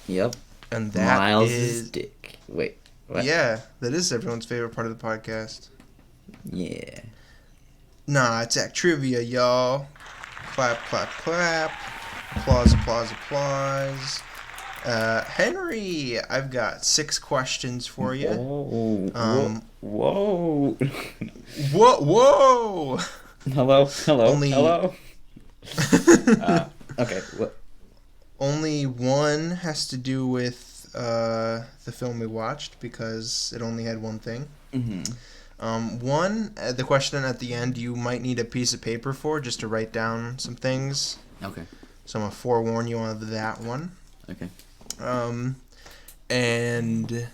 Yep. And that Miles' dick. Wait. What? Yeah, that is everyone's favorite part of the podcast. Yeah. Nah, it's Act Trivia, y'all. Clap, clap, clap. Applause, applause, applause. Henry, I've got 6 questions for you. Whoa. Whoa. Whoa, whoa. Hello. Only- Hello. Okay. What? Only one has to do with the film we watched because it only had one thing. One, the question at the end, you might need a piece of paper for just to write down some things. Okay. So I'm going to forewarn you on that one. Okay. And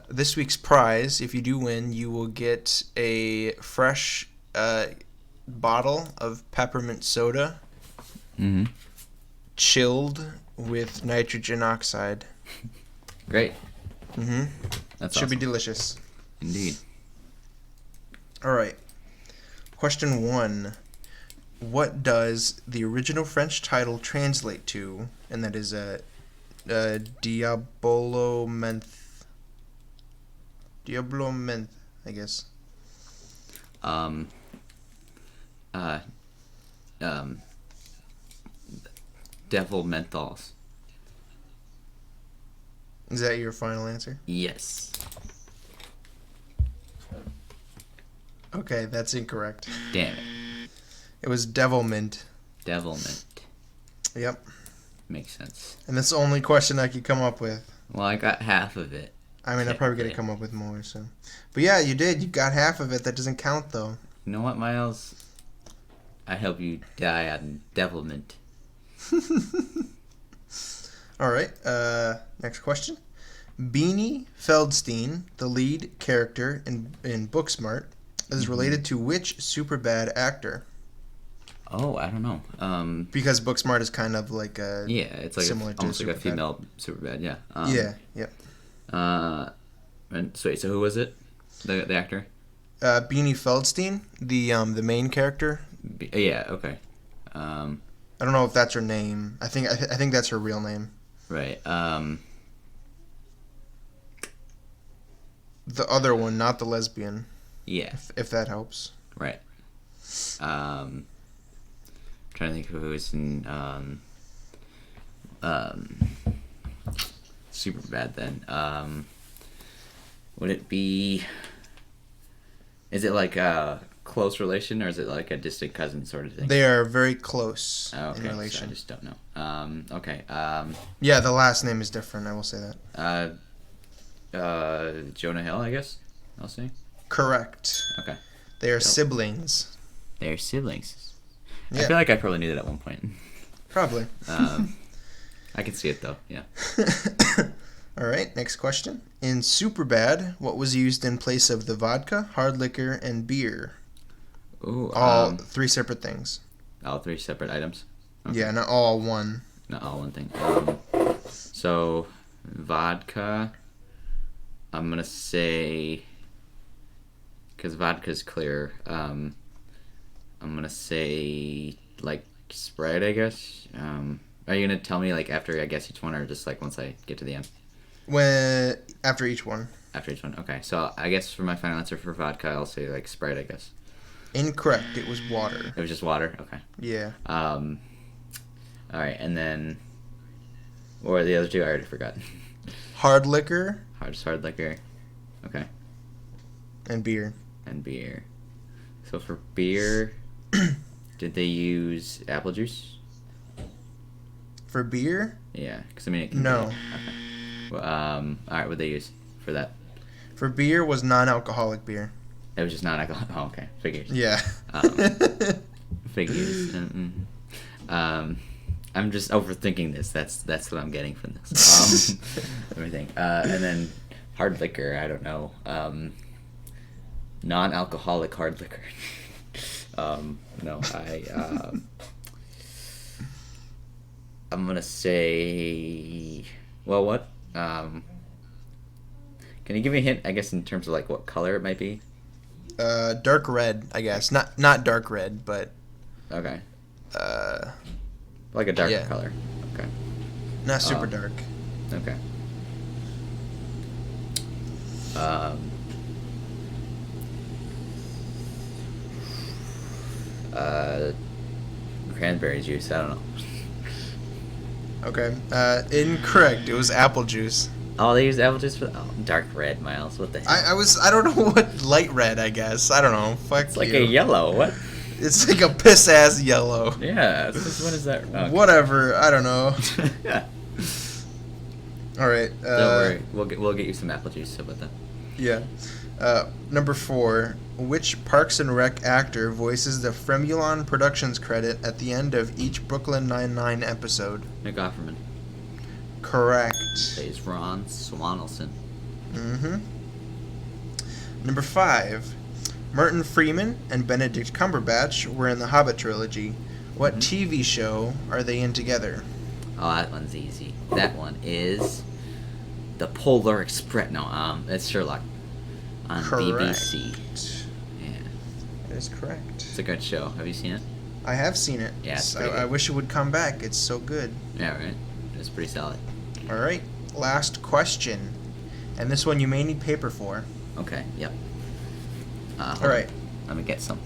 this week's prize, if you do win, you will get a fresh bottle of Peppermint Soda, chilled with nitrogen oxide. Great. That should be delicious. Indeed. All right. Question 1. What does the original French title translate to? And that is Diabolomenth. Diabolomenth, I guess. Devil menthols. Is that your final answer? Yes. Okay, that's incorrect. Damn it. It was Devilment. Devilment. Yep. Makes sense. And that's the only question I could come up with. Well, I got half of it. I mean, I'm probably going to come up with more, so. But yeah, you did. You got half of it. That doesn't count, though. You know what, Miles? I hope you die on devilment. All right. Next question. Beanie Feldstein, the lead character in Booksmart, is related to which Superbad actor? Oh, I don't know. Because Booksmart is kind of like a it's like similar almost to like a female Superbad. Yeah. Yep. And so who was it? The actor? Beanie Feldstein, the main character. Yeah. Okay. I don't know if that's her name. I think that's her real name. Right. The other one, not the lesbian. Yeah. If that helps. Right. Trying to think of who was in Superbad then. Would it be? Is it like a close relation or is it like a distant cousin sort of thing? They are very close in relation. So I just don't know. Okay. Yeah, the last name is different. I will say that. Jonah Hill, I guess. I'll say. Correct. Okay. They are siblings. They're siblings. Yeah. I feel like I probably knew that at one point. Probably. I can see it though. Yeah. All right. Next question. In Superbad, what was used in place of the vodka, hard liquor, and beer? Ooh. All three separate things. All three separate items. Okay. Yeah, not all one. Not all one thing. So, vodka. I'm gonna say, because vodka's clear. I'm gonna say like Sprite, I guess. Are you gonna tell me like after I guess each one, or just like once I get to the end? After each one. After each one. Okay. So I guess for my final answer for vodka, I'll say like Sprite, I guess. Incorrect. It was water. It was just water. Okay. Yeah. All right, and then what were the other two? I already forgot. Hard liquor. Hard liquor. Okay. And beer. And beer. So for beer, did they use apple juice? For beer? Yeah, because I mean it can no. Be, okay. Well, all right, what'd they use for that? For beer was non-alcoholic beer. It was just non-alcoholic. Oh, okay, figures. Yeah. Figures. I'm just overthinking this. That's what I'm getting from this. Everything. And then hard liquor. I don't know. Non-alcoholic hard liquor. No, I'm gonna say. Well, what? Can you give me a hint? I guess in terms of like what color it might be. Dark red, I guess. Not dark red, but. Okay. Like a darker color. Okay. Not super dark. Okay. Cranberry juice. I don't know. Okay. Incorrect. It was apple juice. Oh, they used apple juice for dark red, Miles. What the hell? I don't know what light red. I guess I don't know. Fuck. It's like you. a yellow. What? It's like a piss ass yellow. Yeah. What is that? Okay. Whatever. I don't know. All right. Don't worry. We'll get you some apple juice. How about that? Yeah. Number 4. Which Parks and Rec actor voices the Fremulon Productions credit at the end of each Brooklyn Nine-Nine episode? Nick Offerman. Correct. Plays Ron Swanelson. Mm-hmm. Number 5. Martin Freeman and Benedict Cumberbatch were in the Hobbit trilogy. What TV show are they in together? Oh, that one's easy. That one is the Polar Express. No, it's Sherlock on BBC. Yeah, that is correct. It's a good show. Have you seen it? I have seen it. Yeah, I wish it would come back. It's so good. Yeah, right. It's pretty solid. All right, last question, and this one you may need paper for. Okay. Yep. All right. Let me get some.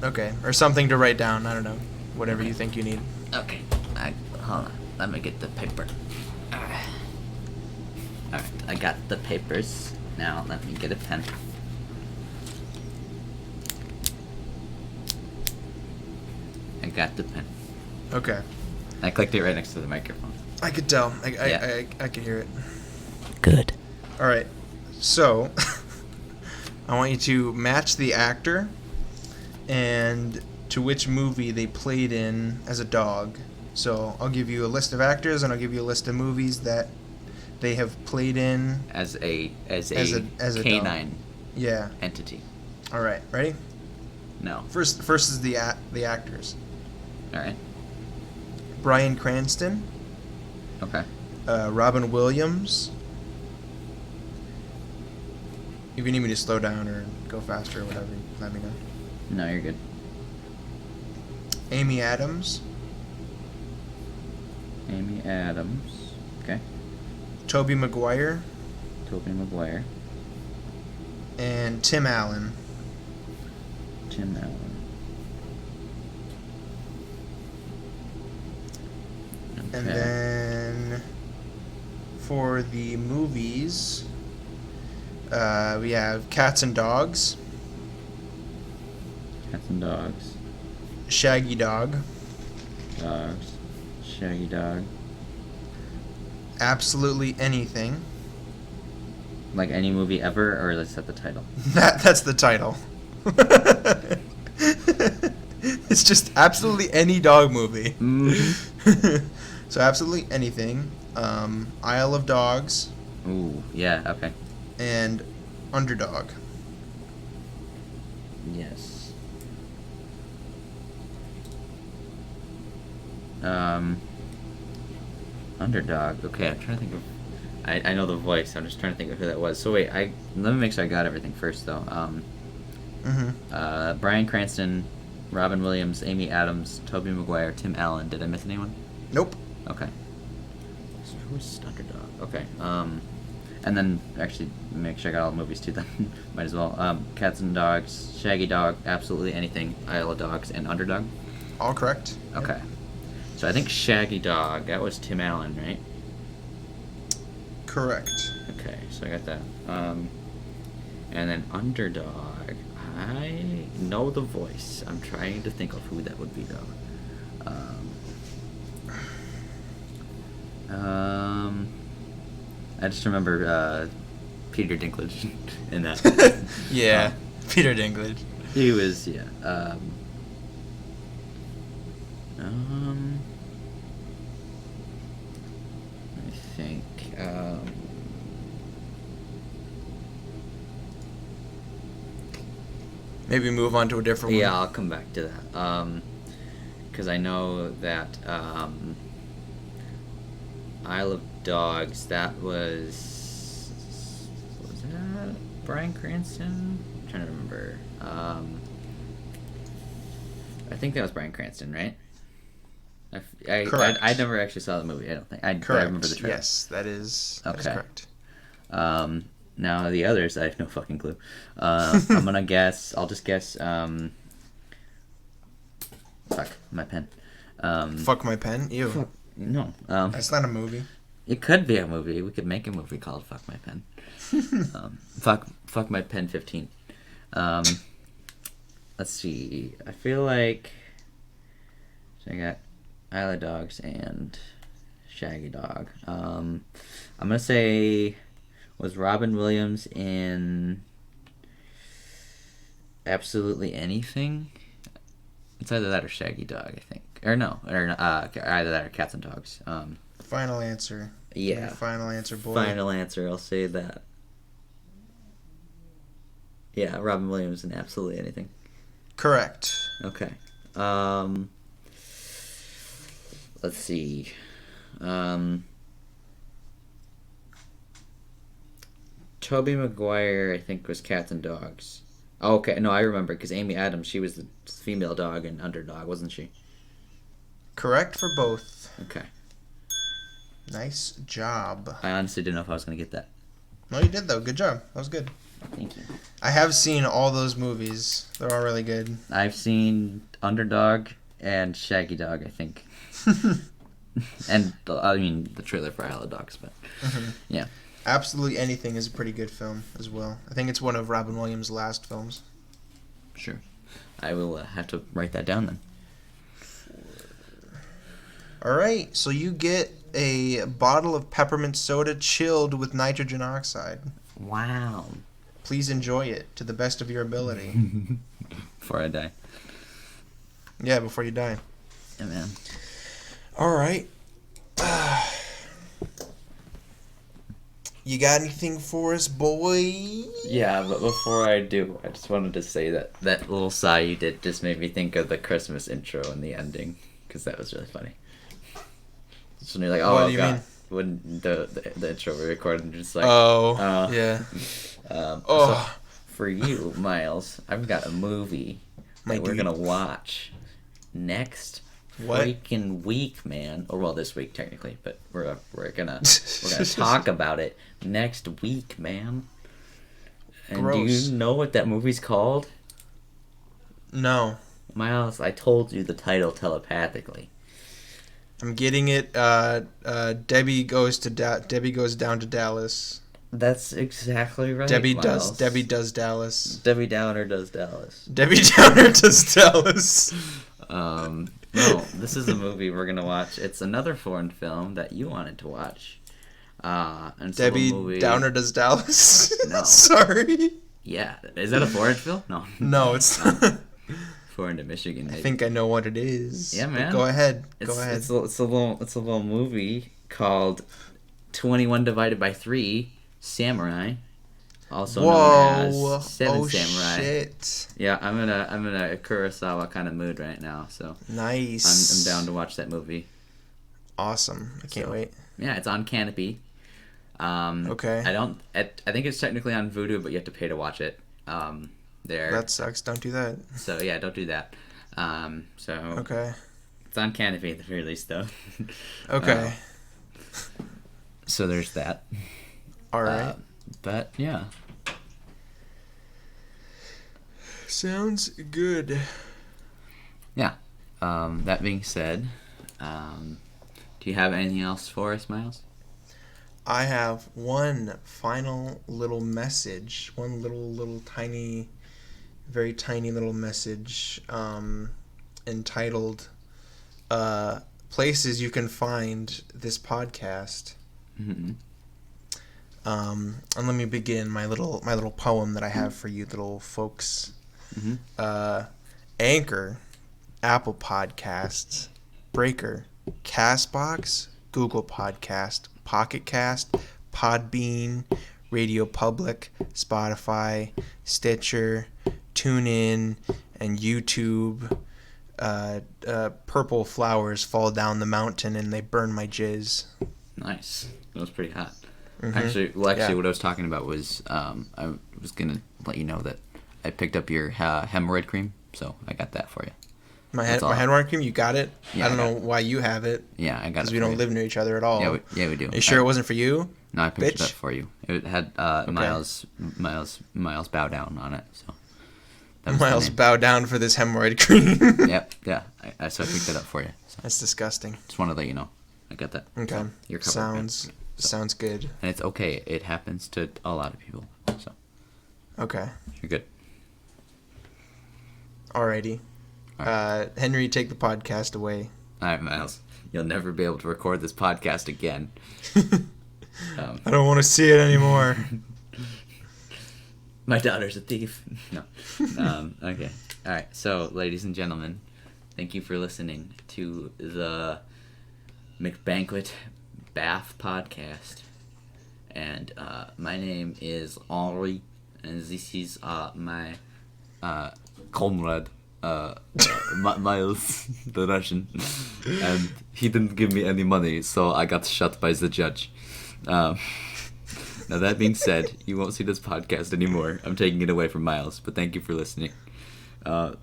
Okay, or something to write down. I don't know. Whatever you think you need. Okay. Hold on. Let me get the paper. Alright, I got the papers. Now let me get a pen. I got the pen. Okay. I clicked it right next to the microphone. I could tell. I could hear it. Good. All right. So, I want you to match the actor and to which movie they played in as a dog. So, I'll give you a list of actors and I'll give you a list of movies that they have played in as a canine dog. Yeah. entity. All right. Ready? No. First is the actors. All right. Bryan Cranston. Okay. Robin Williams. If you need me to slow down or go faster or whatever, let me know. No, you're good. Amy Adams. Amy Adams. Okay. Tobey Maguire. Tobey Maguire. And Tim Allen. Tim Allen. Okay. And then for the movies, we have Cats and Dogs. Cats and Dogs. Shaggy Dog. Dogs. Shaggy Dog. Absolutely Anything. Like any movie ever, or is that the title? That's the title. It's just absolutely any dog movie. Mm-hmm. So absolutely anything. Isle of Dogs. Ooh, yeah, okay. And Underdog. Yes. Underdog. Okay, I'm trying to think of... I know the voice. I'm just trying to think of who that was. So wait, let me make sure I got everything first, though. Bryan Cranston, Robin Williams, Amy Adams, Tobey Maguire, Tim Allen. Did I miss anyone? Nope. Okay. So who's Underdog? Okay. And then actually make sure I got all the movies too. Then might as well. Cats and Dogs, Shaggy Dog, Absolutely Anything, Isle of Dogs, and Underdog. All correct. Okay. Yep. So I think Shaggy Dog. That was Tim Allen, right? Correct. Okay, so I got that. And then Underdog. I know the voice. I'm trying to think of who that would be, though. I just remember Peter Dinklage in that. Yeah, Peter Dinklage. He was, yeah. I think. Maybe move on to a different one. Yeah, I'll come back to that. Because I know that Isle of Dogs, that was that Bryan Cranston? I'm trying to remember. I think that was Bryan Cranston, right? I never actually saw the movie. I don't think. I remember the trailer. Yes, that is correct. Now the others, I have no fucking clue. I'm gonna guess. I'll just guess. Fuck my pen. Fuck my pen. Ew. No. That's not a movie. It could be a movie. We could make a movie called "Fuck My Pen." Fuck my pen 15. let's see. I feel like so I got Isle of Dogs and Shaggy Dog. I'm gonna say was Robin Williams in Absolutely Anything? It's either that or Shaggy Dog, I think. Or no, or either that or Cats and Dogs. Final answer. Yeah. Final answer, boy. Final answer. I'll say that. Yeah, Robin Williams in Absolutely Anything. Correct. Okay. Let's see. Tobey Maguire, I think, was Cats and Dogs. Oh, okay, no, I remember, because Amy Adams, she was the female dog in Underdog, wasn't she? Correct for both. Okay. Nice job. I honestly didn't know if I was going to get that. No, you did, though. Good job. That was good. Thank you. I have seen all those movies. They're all really good. I've seen Underdog and Shaggy Dog, I think. And, I mean, the trailer for Isle of Dogs, but, yeah. Absolutely Anything is a pretty good film as well. I think it's one of Robin Williams' last films. Sure. I will have to write that down then. All right, so you get a bottle of Peppermint Soda chilled with nitrogen oxide. Wow. Please enjoy it to the best of your ability. Before I die. Yeah, before you die. Yeah, man. All right. You got anything for us, boy? Yeah, but before I do, I just wanted to say that that little sigh you did just made me think of the Christmas intro and the ending, because that was really funny. Just when you're like, oh, what do you God. mean? When the intro we recorded, and just like, yeah. So for you, Miles, I've got a movie that we're gonna watch next freaking week, man. Or well, this week technically, but we're gonna talk about it next week, man. And Gross. do you know what that movie's called? No. Miles, I told you the title telepathically. I'm getting it. Debbie goes down to Dallas. That's exactly right. Debbie Miles. does Dallas. Debbie Downer does Dallas. Debbie Downer does Dallas. No, this is a movie we're gonna watch. It's another foreign film that you wanted to watch. And so Debbie Downer does Dallas. No. Sorry. Yeah, is that a foreign film? No. No, it's not. Foreign to Michigan. Maybe. I think I know what it is. Yeah, man. But go ahead. It's a little movie called 21 Divided by 3 Samurai, also known as Seven Samurai. Shit. Yeah, I'm in a Kurosawa kind of mood right now, so nice. I'm down to watch that movie. Awesome. I can't wait. Yeah, it's on Canopy. Okay. I think it's technically on Vudu, but you have to pay to watch it. That sucks. Don't do that. So yeah, don't do that. Okay. It's on Canopy at the very least, though. Okay. So there's that. All right. But yeah. Sounds good. Yeah. That being said, do you have anything else for us, Miles? I have one final little message. One little tiny, very tiny little message entitled Places You Can Find This Podcast. Mm-hmm. And let me begin my little poem that I have for you little folks. Mm-hmm. Anchor, Apple Podcasts, Breaker, Castbox, Google Podcast, Pocket Cast, Podbean, Radio Public, Spotify, Stitcher, TuneIn, and YouTube. Purple flowers fall down the mountain and they burn my jizz. Nice. That was pretty hot. Mm-hmm. Actually, what I was talking about was I was gonna let you know that I picked up your hemorrhoid cream, so I got that for you. My hemorrhoid cream, you got it? Yeah, I don't know why you have it. Yeah, I got it. Because we don't live near each other at all. Yeah, we do. Are you sure it wasn't for you? No, I picked it Bitch? up for you. It had Miles Bow Down on it, so. That was the Miles name. bow down for this hemorrhoid cream. Yep, yeah. So I picked it up for you. So. That's disgusting. Just wanted to let you know. I got that. Okay. So you're covered. Sounds good. And it's okay. It happens to a lot of people. So Okay. you're good. Alrighty. All right. Henry, take the podcast away. All right, Miles. You'll never be able to record this podcast again. I don't want to see it anymore. My daughter's a thief. No. Okay. All right. So, ladies and gentlemen, thank you for listening to the Macbeef-Banquet Bath podcast. And my name is Henri, and this is my comrade, Miles, the Russian. And he didn't give me any money, so I got shot by the judge. Now, that being said, you won't see this podcast anymore. I'm taking it away from Miles, but thank you for listening. And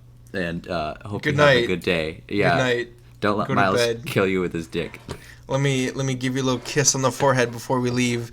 hope Good you night. have a good day. Yeah. Good night. Don't let Go to Miles bed. kill you with his dick. Let me give you a little kiss on the forehead before we leave.